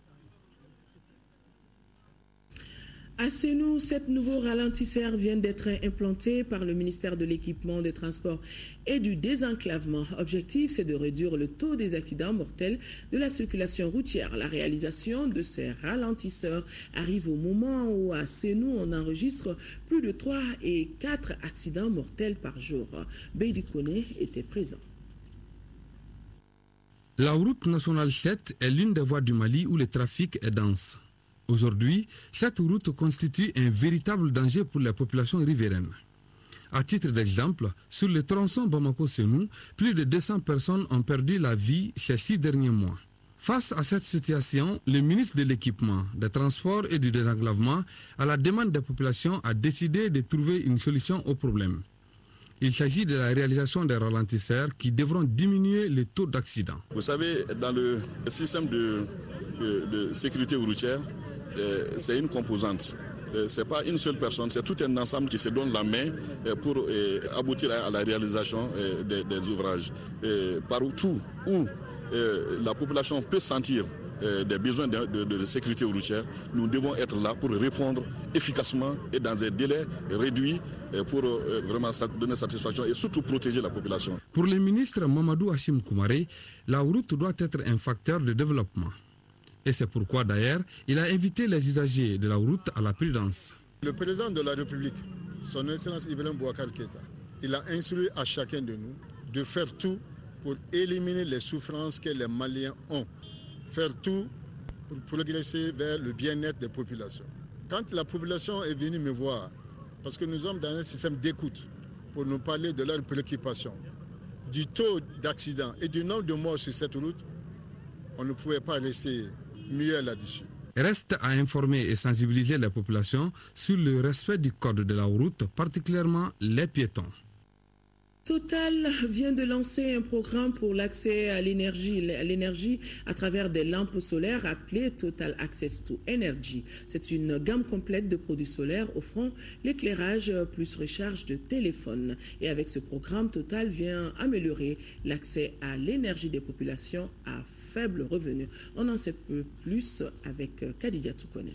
À Sénou, 7 nouveaux ralentisseurs viennent d'être implantés par le ministère de l'Équipement, des Transports et du Désenclavement. Objectif, c'est de réduire le taux des accidents mortels de la circulation routière. La réalisation de ces ralentisseurs arrive au moment où à Sénou, on enregistre plus de 3 et 4 accidents mortels par jour. Beidi Kone était présent. La route nationale 7 est l'une des voies du Mali où le trafic est dense. Aujourd'hui, cette route constitue un véritable danger pour les populations riveraines. À titre d'exemple, sur le tronçon Bamako-Sénou, plus de 200 personnes ont perdu la vie ces 6 derniers mois. Face à cette situation, le ministre de l'Équipement, des Transports et du Désenclavement, à la demande des populations, a décidé de trouver une solution au problème. Il s'agit de la réalisation des ralentisseurs qui devront diminuer le taux d'accident. Vous savez, dans le système de sécurité routière, c'est une composante. Ce n'est pas une seule personne, c'est tout un ensemble qui se donne la main pour aboutir à la réalisation des ouvrages. Partout où la population peut sentir des besoins de sécurité routière, nous devons être là pour répondre efficacement et dans un délai réduit pour vraiment donner satisfaction et surtout protéger la population. Pour le ministre Mamadou Hachim Koumaré, la route doit être un facteur de développement. Et c'est pourquoi d'ailleurs, il a invité les usagers de la route à la prudence. Le président de la République, son Excellence Ibrahim Boubacar Keïta, il a instruit à chacun de nous de faire tout pour éliminer les souffrances que les Maliens ont. Faire tout pour progresser vers le bien-être des populations. Quand la population est venue me voir, parce que nous sommes dans un système d'écoute, pour nous parler de leurs préoccupations, du taux d'accident et du nombre de morts sur cette route, on ne pouvait pas rester mieux là-dessus. Reste à informer et sensibiliser la population sur le respect du code de la route, particulièrement les piétons. Total vient de lancer un programme pour l'accès à l'énergie à travers des lampes solaires appelé Total Access to Energy. C'est une gamme complète de produits solaires offrant l'éclairage plus recharge de téléphone. Et avec ce programme, Total vient améliorer l'accès à l'énergie des populations à faible revenu. On en sait plus avec Khadija Toukone.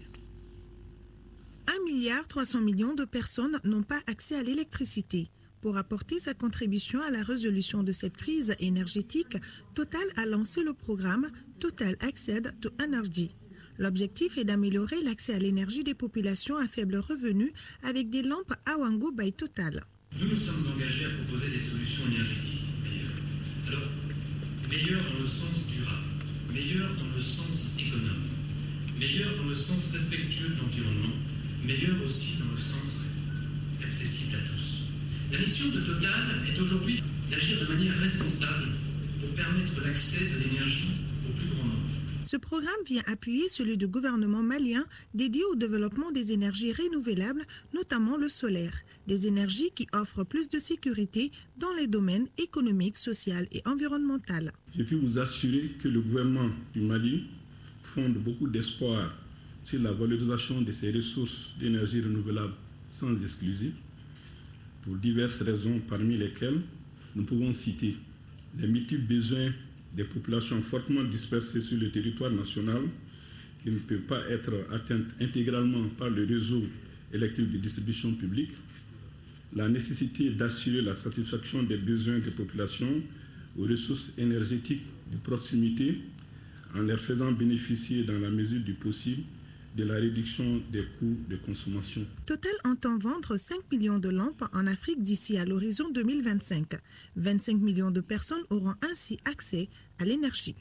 1,3 milliard de personnes n'ont pas accès à l'électricité. Pour apporter sa contribution à la résolution de cette crise énergétique, Total a lancé le programme Total Access to Energy. L'objectif est d'améliorer l'accès à l'énergie des populations à faible revenu avec des lampes Awango by Total. Nous nous sommes engagés à proposer des solutions énergétiques meilleures. Alors, meilleures dans le sens durable, meilleures dans le sens économe, meilleures dans le sens respectueux de l'environnement, meilleures aussi dans le sens accessible à tous. La mission de Total est aujourd'hui d'agir de manière responsable pour permettre l'accès de l'énergie au plus grand nombre. Ce programme vient appuyer celui du gouvernement malien dédié au développement des énergies renouvelables, notamment le solaire, des énergies qui offrent plus de sécurité dans les domaines économiques, sociaux et environnementaux. Je puis vous assurer que le gouvernement du Mali fonde beaucoup d'espoir sur la valorisation de ces ressources d'énergie renouvelable sans exclusive, pour diverses raisons parmi lesquelles nous pouvons citer les multiples besoins des populations fortement dispersées sur le territoire national qui ne peuvent pas être atteintes intégralement par le réseau électrique de distribution publique, la nécessité d'assurer la satisfaction des besoins des populations aux ressources énergétiques de proximité en leur faisant bénéficier dans la mesure du possible de la réduction des coûts de consommation. Total entend vendre 5 millions de lampes en Afrique d'ici à l'horizon 2025. 25 millions de personnes auront ainsi accès à l'énergie.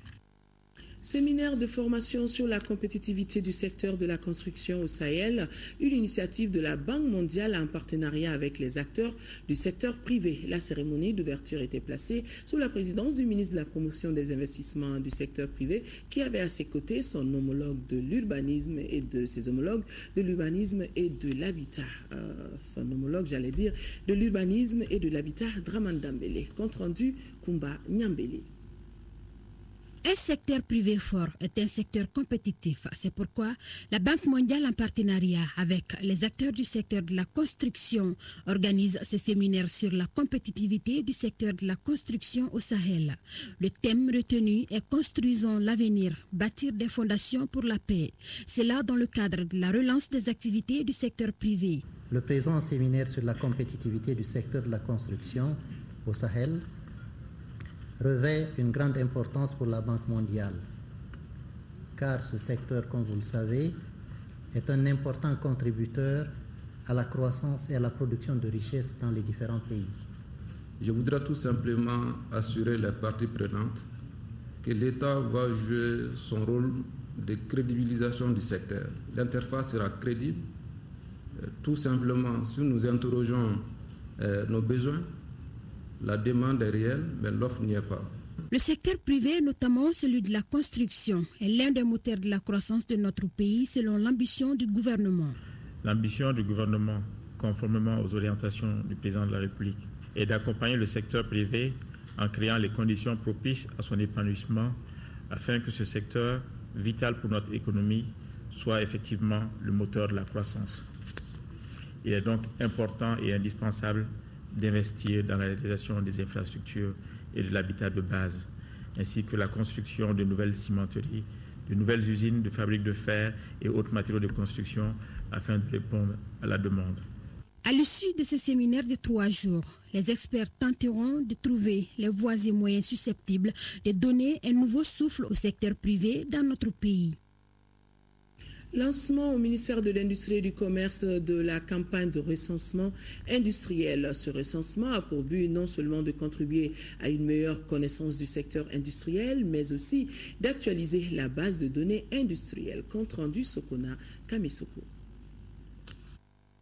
Séminaire de formation sur la compétitivité du secteur de la construction au Sahel, une initiative de la Banque mondiale en partenariat avec les acteurs du secteur privé. La cérémonie d'ouverture était placée sous la présidence du ministre de la Promotion des investissements du secteur privé qui avait à ses côtés son homologue de l'urbanisme et de ses homologues de l'urbanisme et de l'habitat. Son homologue, j'allais dire, de l'urbanisme et de l'habitat, Draman Dambélé. Compte rendu, Kumba Nyambélé. Un secteur privé fort est un secteur compétitif. C'est pourquoi la Banque mondiale, en partenariat avec les acteurs du secteur de la construction, organise ce séminaire sur la compétitivité du secteur de la construction au Sahel. Le thème retenu est « Construisons l'avenir, bâtir des fondations pour la paix ». C'est là dans le cadre de la relance des activités du secteur privé. Le présent séminaire sur la compétitivité du secteur de la construction au Sahel revêt une grande importance pour la Banque mondiale, car ce secteur, comme vous le savez, est un important contributeur à la croissance et à la production de richesses dans les différents pays. Je voudrais tout simplement assurer les parties prenantes que l'État va jouer son rôle de crédibilisation du secteur. L'interface sera crédible. Tout simplement, si nous interrogeons nos besoins, la demande est réelle, mais l'offre n'y est pas. Le secteur privé, notamment celui de la construction, est l'un des moteurs de la croissance de notre pays selon l'ambition du gouvernement. L'ambition du gouvernement, conformément aux orientations du président de la République, est d'accompagner le secteur privé en créant les conditions propices à son épanouissement afin que ce secteur, vital pour notre économie, soit effectivement le moteur de la croissance. Il est donc important et indispensable d'investir dans la réalisation des infrastructures et de l'habitat de base, ainsi que la construction de nouvelles cimenteries, de nouvelles usines de fabrique de fer et autres matériaux de construction afin de répondre à la demande. À l'issue de ce séminaire de 3 jours, les experts tenteront de trouver les voies et moyens susceptibles de donner un nouveau souffle au secteur privé dans notre pays. Lancement au ministère de l'Industrie et du Commerce de la campagne de recensement industriel. Ce recensement a pour but non seulement de contribuer à une meilleure connaissance du secteur industriel, mais aussi d'actualiser la base de données industrielles. Compte rendu Sokona Kamisoko.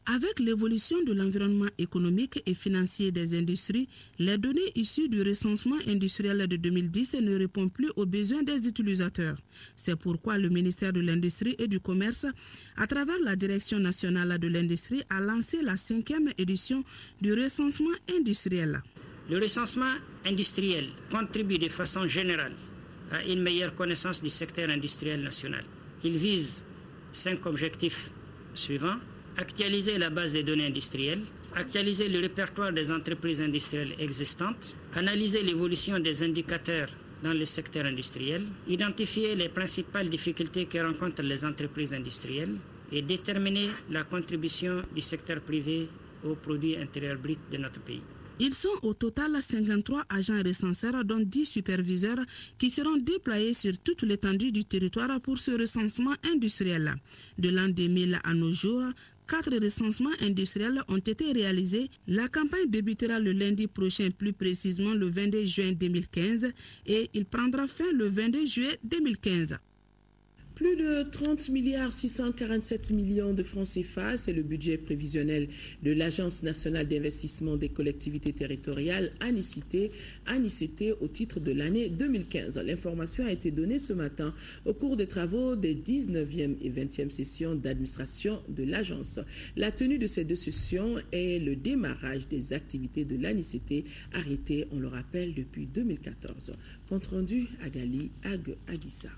Avec l'évolution de l'environnement économique et financier des industries, les données issues du recensement industriel de 2010 ne répondent plus aux besoins des utilisateurs. C'est pourquoi le ministère de l'Industrie et du Commerce, à travers la Direction nationale de l'industrie, a lancé la 5e édition du recensement industriel. Le recensement industriel contribue de façon générale à une meilleure connaissance du secteur industriel national. Il vise 5 objectifs suivants. Actualiser la base des données industrielles, actualiser le répertoire des entreprises industrielles existantes, analyser l'évolution des indicateurs dans le secteur industriel, identifier les principales difficultés que rencontrent les entreprises industrielles et déterminer la contribution du secteur privé au produit intérieur brut de notre pays. Ils sont au total 53 agents recenseurs, dont 10 superviseurs qui seront déployés sur toute l'étendue du territoire pour ce recensement industriel. De l'an 2000 à nos jours, 4 recensements industriels ont été réalisés. La campagne débutera le lundi prochain, plus précisément le 22 juin 2015, et il prendra fin le 22 juillet 2015. Plus de 30 milliards 647 millions de francs CFA, c'est le budget prévisionnel de l'Agence nationale d'investissement des collectivités territoriales, ANICT, au titre de l'année 2015. L'information a été donnée ce matin au cours des travaux des 19e et 20e sessions d'administration de l'agence. La tenue de ces 2 sessions est le démarrage des activités de l'ANICT, arrêtées, on le rappelle, depuis 2014. Compte rendu Agali Aguissa.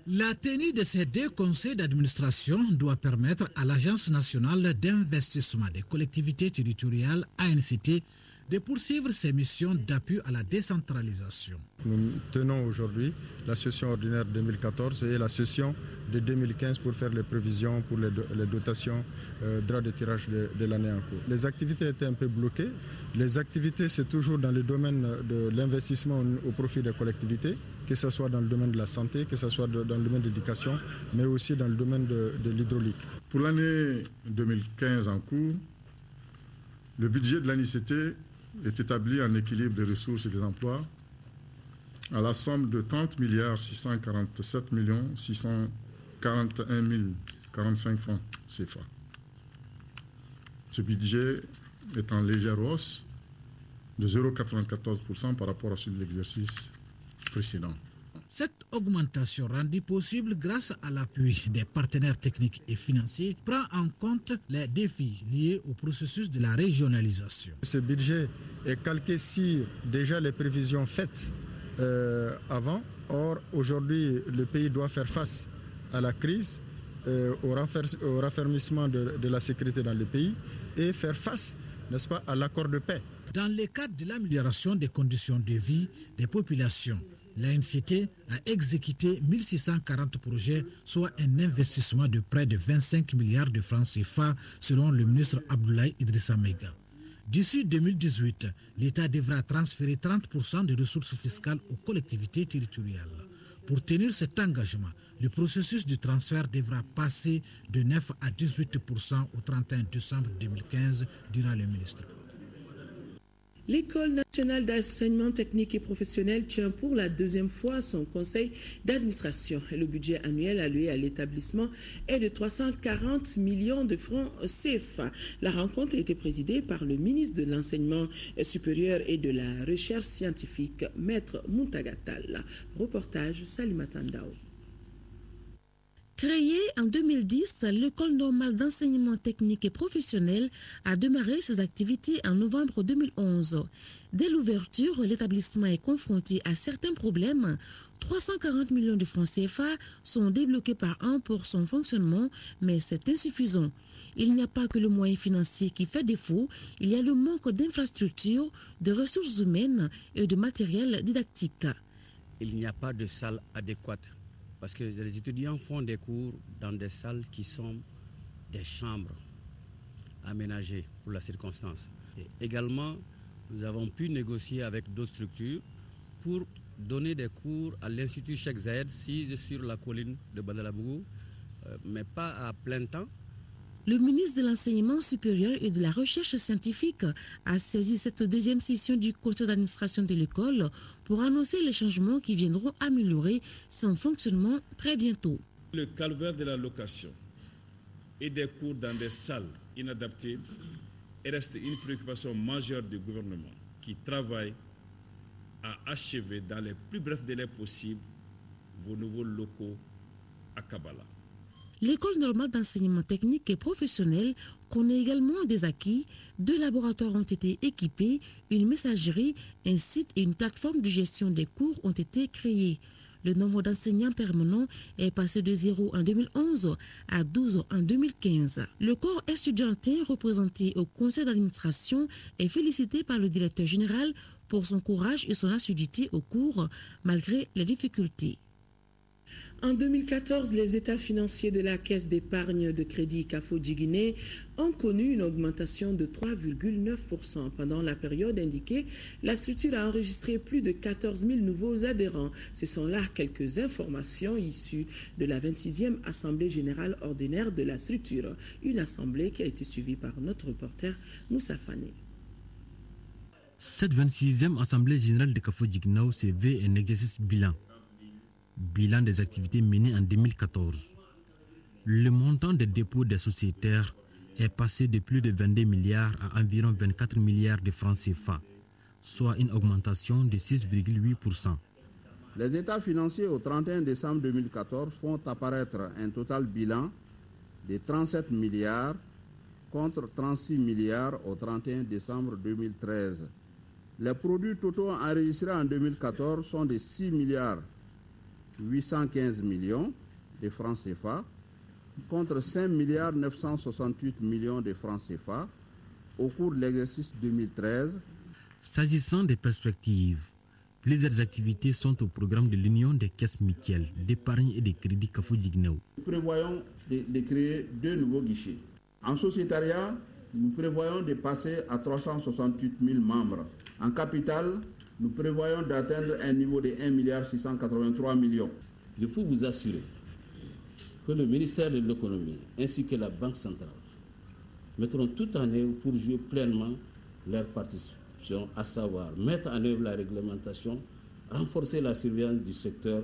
La tenue de ces 2 conseils d'administration doit permettre à l'Agence nationale d'investissement des collectivités territoriales, ANCT, de poursuivre ses missions d'appui à la décentralisation. Nous tenons aujourd'hui la session ordinaire 2014 et la session de 2015 pour faire les prévisions pour les dotations droits de tirage de l'année en cours. Les activités étaient un peu bloquées. Les activités, c'est toujours dans le domaine de l'investissement au profit des collectivités, que ce soit dans le domaine de la santé, que ce soit dans le domaine de l'éducation, mais aussi dans le domaine de l'hydraulique. Pour l'année 2015 en cours, le budget de l'ANICT est établi en équilibre des ressources et des emplois à la somme de 30 milliards 647 641 045 francs CFA. Ce budget est en légère hausse de 0,94% par rapport à celui de l'exercice précédent. Cette augmentation rendue possible grâce à l'appui des partenaires techniques et financiers prend en compte les défis liés au processus de la régionalisation. Ce budget est calqué sur déjà les prévisions faites avant. Or, aujourd'hui, le pays doit faire face à la crise, au raffermissement de la sécurité dans le pays et faire face, n'est-ce pas, à l'accord de paix. Dans le cadre de l'amélioration des conditions de vie des populations, l'ANCT a exécuté 1640 projets, soit un investissement de près de 25 milliards de francs CFA, selon le ministre Abdoulaye Idrissa Mega. D'ici 2018, l'État devra transférer 30% des ressources fiscales aux collectivités territoriales. Pour tenir cet engagement, le processus de transfert devra passer de 9 à 18% au 31 décembre 2015, dira le ministre. L'École nationale d'enseignement technique et professionnel tient pour la deuxième fois son conseil d'administration. Le budget annuel alloué à l'établissement est de 340 millions de francs CFA. La rencontre a été présidée par le ministre de l'Enseignement supérieur et de la Recherche scientifique, Maître Muntagatal. Reportage Salimatandao. Créée en 2010, l'École normale d'enseignement technique et professionnel a démarré ses activités en novembre 2011. Dès l'ouverture, l'établissement est confronté à certains problèmes. 340 millions de francs CFA sont débloqués par an pour son fonctionnement, mais c'est insuffisant. Il n'y a pas que le moyen financier qui fait défaut, il y a le manque d'infrastructures, de ressources humaines et de matériel didactique. Il n'y a pas de salle adéquate. Parce que les étudiants font des cours dans des salles qui sont des chambres aménagées pour la circonstance. Et également, nous avons pu négocier avec d'autres structures pour donner des cours à l'Institut Cheikh Zayed, situé sur la colline de Badalabougou, mais pas à plein temps. Le ministre de l'Enseignement supérieur et de la Recherche scientifique a saisi cette deuxième session du conseil d'administration de l'école pour annoncer les changements qui viendront améliorer son fonctionnement très bientôt. Le calvaire de la location et des cours dans des salles inadaptées reste une préoccupation majeure du gouvernement qui travaille à achever dans les plus brefs délais possibles vos nouveaux locaux à Kabbalah. L'École normale d'enseignement technique et professionnel connaît également des acquis. 2 laboratoires ont été équipés, une messagerie, un site et une plateforme de gestion des cours ont été créés. Le nombre d'enseignants permanents est passé de 0 en 2011 à 12 en 2015. Le corps estudiantin représenté au conseil d'administration est félicité par le directeur général pour son courage et son assiduité au cours malgré les difficultés. En 2014, les états financiers de la Caisse d'épargne de crédit Kafo-Djiguiné ont connu une augmentation de 3,9%. Pendant la période indiquée, la structure a enregistré plus de 14 000 nouveaux adhérents. Ce sont là quelques informations issues de la 26e Assemblée générale ordinaire de la structure. Une assemblée qui a été suivie par notre reporter Moussa Fane. Cette 26e Assemblée générale de Kafo-Djiguiné s'est vue un exercice bilan des activités menées en 2014. Le montant des dépôts des sociétaires est passé de plus de 22 milliards à environ 24 milliards de francs CFA, soit une augmentation de 6,8%. Les états financiers au 31 décembre 2014 font apparaître un total bilan de 37 milliards contre 36 milliards au 31 décembre 2013. Les produits totaux enregistrés en 2014 sont de 6 milliards 815 millions de francs CFA contre 5 milliards 968 millions de francs CFA au cours de l'exercice 2013. S'agissant des perspectives, plusieurs activités sont au programme de l'Union des caisses mutuelles d'épargne et de crédit Kafo-Djiguiné. Nous prévoyons de créer 2 nouveaux guichets. En sociétariat, nous prévoyons de passer à 368 000 membres. En capital, nous prévoyons d'atteindre un niveau de 1 683 millions. Je peux vous assurer que le ministère de l'économie ainsi que la Banque centrale mettront tout en œuvre pour jouer pleinement leur participation, à savoir mettre en œuvre la réglementation, renforcer la surveillance du secteur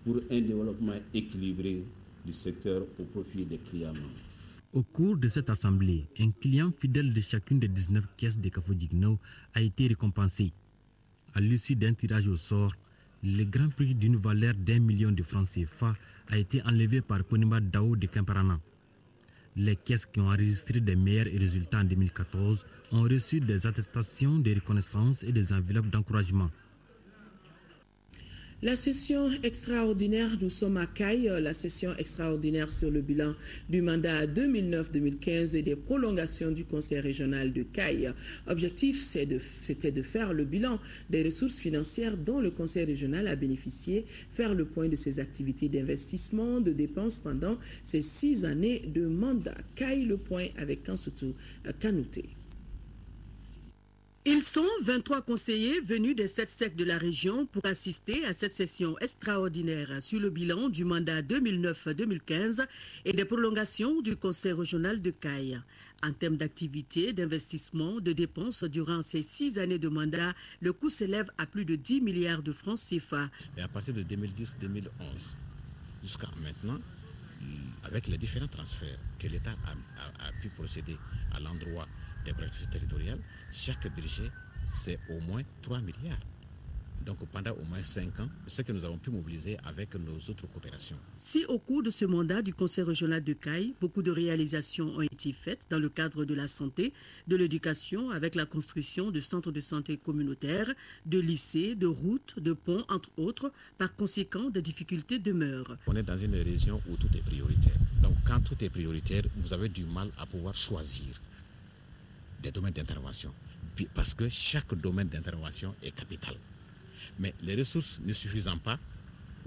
pour un développement équilibré du secteur au profit des clients membres. Au cours de cette assemblée, un client fidèle de chacune des 19 caisses de Kafo-Djiguiné a été récompensé. À l'issue d'un tirage au sort, le grand prix d'une valeur d'1 million de francs CFA a été enlevé par Ponima Dao de Kemparana. Les caisses qui ont enregistré des meilleurs résultats en 2014 ont reçu des attestations de reconnaissance et des enveloppes d'encouragement. La session extraordinaire, nous sommes à Caille, la session extraordinaire sur le bilan du mandat 2009-2015 et des prolongations du conseil régional de Caille. Objectif, c'était de faire le bilan des ressources financières dont le conseil régional a bénéficié, faire le point de ses activités d'investissement, de dépenses pendant ces 6 années de mandat. Caille, le point avec Kansutu Kanouté. Ils sont 23 conseillers venus des 7 sectes de la région pour assister à cette session extraordinaire sur le bilan du mandat 2009-2015 et des prolongations du conseil régional de Caille. En termes d'activité, d'investissement, de dépenses durant ces 6 années de mandat, le coût s'élève à plus de 10 milliards de francs CFA. Et à partir de 2010-2011 jusqu'à maintenant, avec les différents transferts que l'État a pu procéder à l'endroit des collectivités territoriales, chaque budget, c'est au moins 3 milliards. Donc pendant au moins 5 ans, ce que nous avons pu mobiliser avec nos autres coopérations. Si au cours de ce mandat du conseil régional de Caille, beaucoup de réalisations ont été faites dans le cadre de la santé, de l'éducation, avec la construction de centres de santé communautaires, de lycées, de routes, de ponts, entre autres, par conséquent, des difficultés demeurent. On est dans une région où tout est prioritaire. Donc quand tout est prioritaire, vous avez du mal à pouvoir choisir des domaines d'intervention, parce que chaque domaine d'intervention est capital. Mais les ressources ne suffisant pas,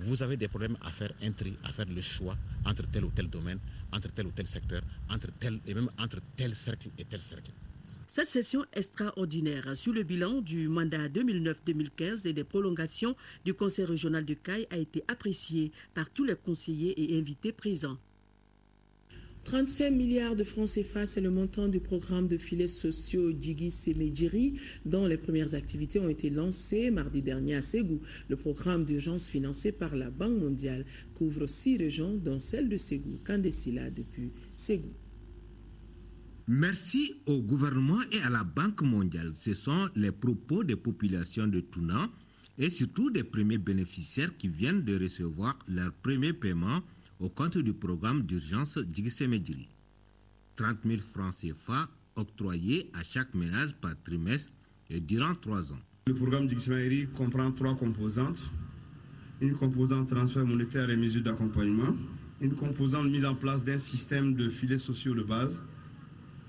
vous avez des problèmes à faire un tri, à faire le choix entre tel ou tel domaine, entre tel ou tel secteur, et même entre tel cercle et tel cercle. Cette session extraordinaire sur le bilan du mandat 2009-2015 et des prolongations du conseil régional de Caille a été appréciée par tous les conseillers et invités présents. 35 milliards de francs CFA, c'est le montant du programme de filets sociaux Djigui Sémédjiri, dont les premières activités ont été lancées mardi dernier à Ségou. Le programme d'urgence financé par la Banque mondiale couvre 6 régions, dont celle de Ségou. Kandesila depuis Ségou. Merci au gouvernement et à la Banque mondiale. Ce sont les propos des populations de Touna et surtout des premiers bénéficiaires qui viennent de recevoir leur premier paiement au compte du programme d'urgence Djigui Sémédjiri. 30 000 francs CFA octroyés à chaque ménage par trimestre et durant 3 ans. Le programme Djigui Sémédjiri comprend 3 composantes. Une composante transfert monétaire et mesures d'accompagnement, une composante mise en place d'un système de filets sociaux de base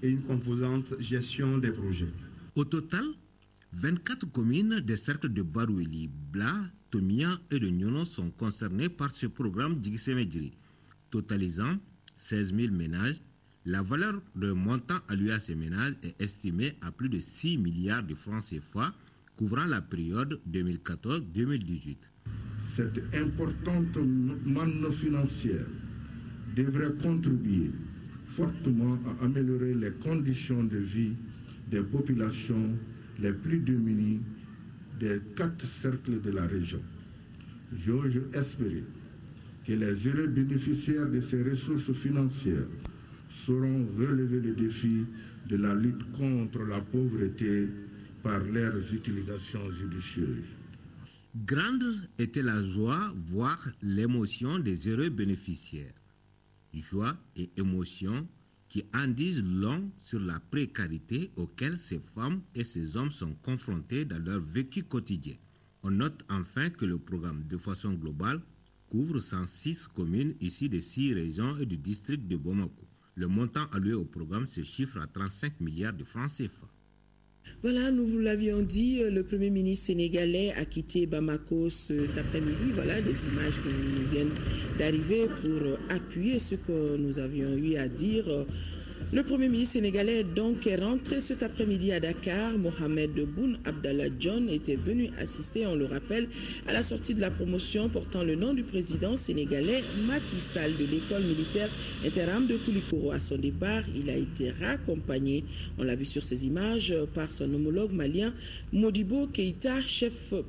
et une composante gestion des projets. Au total, 24 communes des cercles de Baroueli, Bla, Tomia et de Nyono sont concernées par ce programme Djigui Sémédjiri, totalisant 16 000 ménages. La valeur de montant alloué à ces ménages est estimée à plus de 6 milliards de francs CFA, couvrant la période 2014-2018. Cette importante manne financière devrait contribuer fortement à améliorer les conditions de vie des populations les plus démunies des 4 cercles de la région. J'ose espérer que les heureux bénéficiaires de ces ressources financières sauront relever le défi de la lutte contre la pauvreté par leurs utilisations judicieuses. Grande était la joie, voire l'émotion des heureux bénéficiaires. Joie et émotion qui en disent long sur la précarité auquel ces femmes et ces hommes sont confrontés dans leur vécu quotidien. On note enfin que le programme, de façon globale, couvre 106 communes issues des 6 régions et du district de Bamako. Le montant alloué au programme se chiffre à 35 milliards de francs CFA. Voilà, nous vous l'avions dit, le Premier ministre sénégalais a quitté Bamako cet après-midi. Voilà des images qui nous viennent d'arriver pour appuyer ce que nous avions eu à dire. Le Premier ministre sénégalais donc est rentré cet après-midi à Dakar. Mohamed Boun Abdallah Dionne était venu assister, on le rappelle, à la sortie de la promotion portant le nom du président sénégalais Macky Sall de l'école militaire Interam de Koulikoro. À son départ, il a été raccompagné, on l'a vu sur ces images, par son homologue malien Modibo Keïta,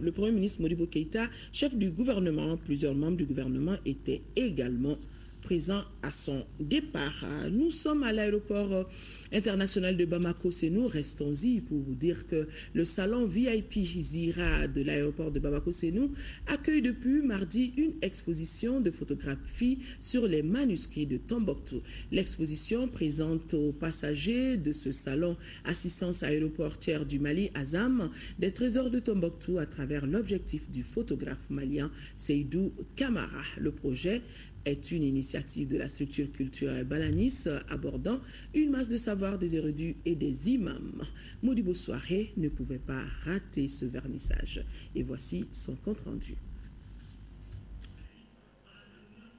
le Premier ministre Modibo Keïta, chef du gouvernement. Plusieurs membres du gouvernement étaient également présents à son départ. Nous sommes à l'aéroport international de Bamako. C'est nous, restons-y pour vous dire que le salon VIP Zira de l'aéroport de Bamako, c'est nous, accueille depuis mardi une exposition de photographie sur les manuscrits de Tombouctou. L'exposition présente aux passagers de ce salon assistance aéroportière du Mali, Azam, des trésors de Tombouctou à travers l'objectif du photographe malien Seydou Camara. Le projet est une initiative de la structure culturelle Balanis abordant une masse de savoir des érudits et des imams. Modibo Soirée ne pouvait pas rater ce vernissage. Et voici son compte-rendu.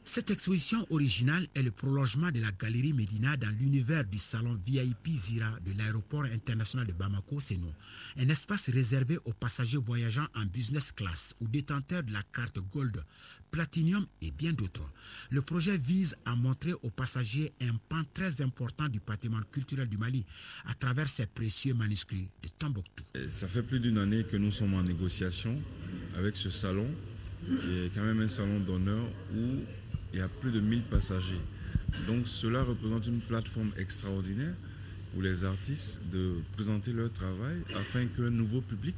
Cette exposition originale est le prolongement de la galerie Médina dans l'univers du salon VIP Zira de l'aéroport international de Bamako, Sénou. Un espace réservé aux passagers voyageant en business class ou détenteurs de la carte Gold, Platinum et bien d'autres. Le projet vise à montrer aux passagers un pan très important du patrimoine culturel du Mali à travers ces précieux manuscrits de Tombouctou. Ça fait plus d'une année que nous sommes en négociation avec ce salon, qui est quand même un salon d'honneur où il y a plus de 1000 passagers. Donc cela représente une plateforme extraordinaire pour les artistes de présenter leur travail afin qu'un nouveau public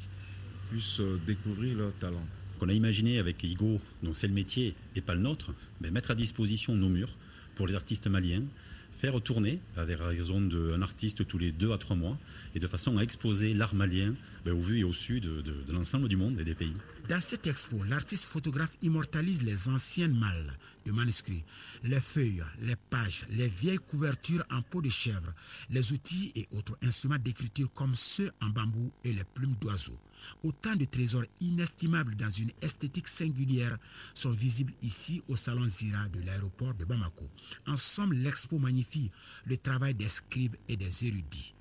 puisse découvrir leur talent. On a imaginé avec Igo, dont c'est le métier et pas le nôtre, mettre à disposition nos murs pour les artistes maliens, faire tourner à des raisons d'un artiste tous les 2 à 3 mois et de façon à exposer l'art malien au vu et au su de l'ensemble du monde et des pays. Dans cette expo, l'artiste photographe immortalise les anciennes malles de manuscrits, les feuilles, les pages, les vieilles couvertures en peau de chèvre, les outils et autres instruments d'écriture comme ceux en bambou et les plumes d'oiseaux. Autant de trésors inestimables dans une esthétique singulière sont visibles ici au salon Zira de l'aéroport de Bamako. En somme, l'expo magnifie le travail des scribes et des érudits.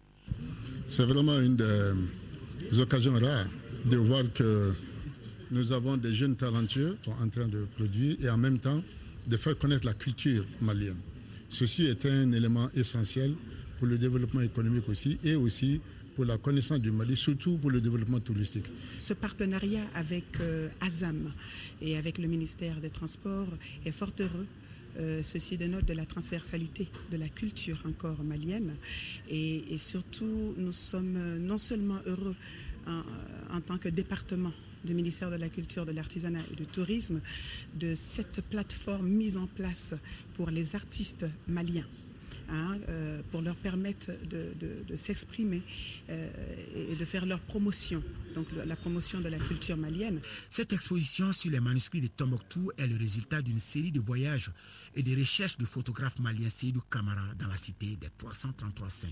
C'est vraiment une des occasions rares de voir que nous avons des jeunes talentueux qui sont en train de produire et en même temps de faire connaître la culture malienne. Ceci est un élément essentiel pour le développement économique aussi et aussi pour la connaissance du Mali, surtout pour le développement touristique. Ce partenariat avec Azam et avec le ministère des Transports est fort heureux. Ceci dénote de la transversalité de la culture encore malienne et surtout nous sommes non seulement heureux en tant que département du ministère de la Culture, de l'Artisanat et du Tourisme de cette plateforme mise en place pour les artistes maliens. Pour leur permettre de s'exprimer et de faire leur promotion, donc la promotion de la culture malienne. Cette exposition sur les manuscrits de Tombouctou est le résultat d'une série de voyages et de recherches du photographe malien Seydou Camara dans la cité des 333 Saints.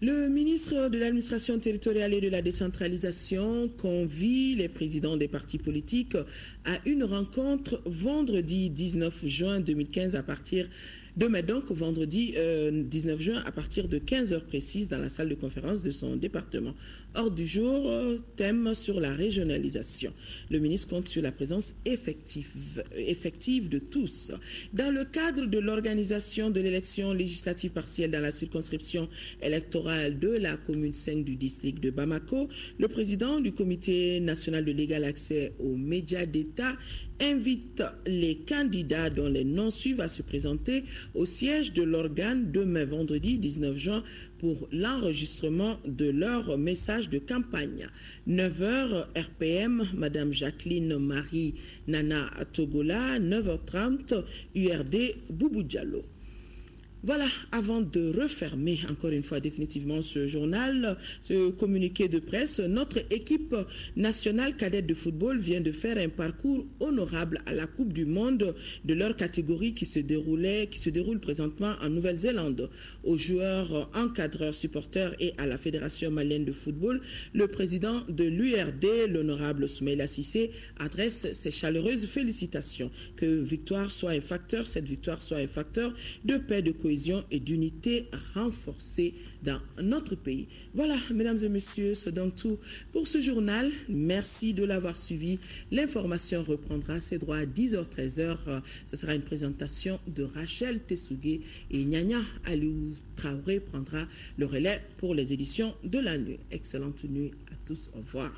Le ministre de l'Administration territoriale et de la décentralisation convie les présidents des partis politiques à une rencontre vendredi 19 juin 2015 à partir demain donc, vendredi 19 juin, à partir de 15h précises dans la salle de conférence de son département. Hors du jour, thème sur la régionalisation. Le ministre compte sur la présence effective de tous. Dans le cadre de l'organisation de l'élection législative partielle dans la circonscription électorale de la commune 5 du district de Bamako, le président du comité national de l'égal accès aux médias d'État invite les candidats dont les noms suivent à se présenter au siège de l'organe demain vendredi 19 juin pour l'enregistrement de leur message de campagne. 9h RPM, Madame Jacqueline Marie Nana Togola, 9h30 URD Boubou Diallo. Voilà, avant de refermer encore une fois définitivement ce journal, ce communiqué de presse, notre équipe nationale cadette de football vient de faire un parcours honorable à la Coupe du Monde de leur catégorie qui se déroule présentement en Nouvelle-Zélande. Aux joueurs, encadreurs, supporters et à la Fédération malienne de football, le président de l'URD, l'honorable Soumaïla Cissé, adresse ses chaleureuses félicitations. Que cette victoire soit un facteur de paix, de cohésion et d'unité renforcée dans notre pays. Voilà, mesdames et messieurs, c'est donc tout pour ce journal. Merci de l'avoir suivi. L'information reprendra ses droits à 10h-13h. Ce sera une présentation de Rachel Tessougué et Nyanya Aliou Traoré prendra le relais pour les éditions de la nuit. Excellente nuit à tous. Au revoir.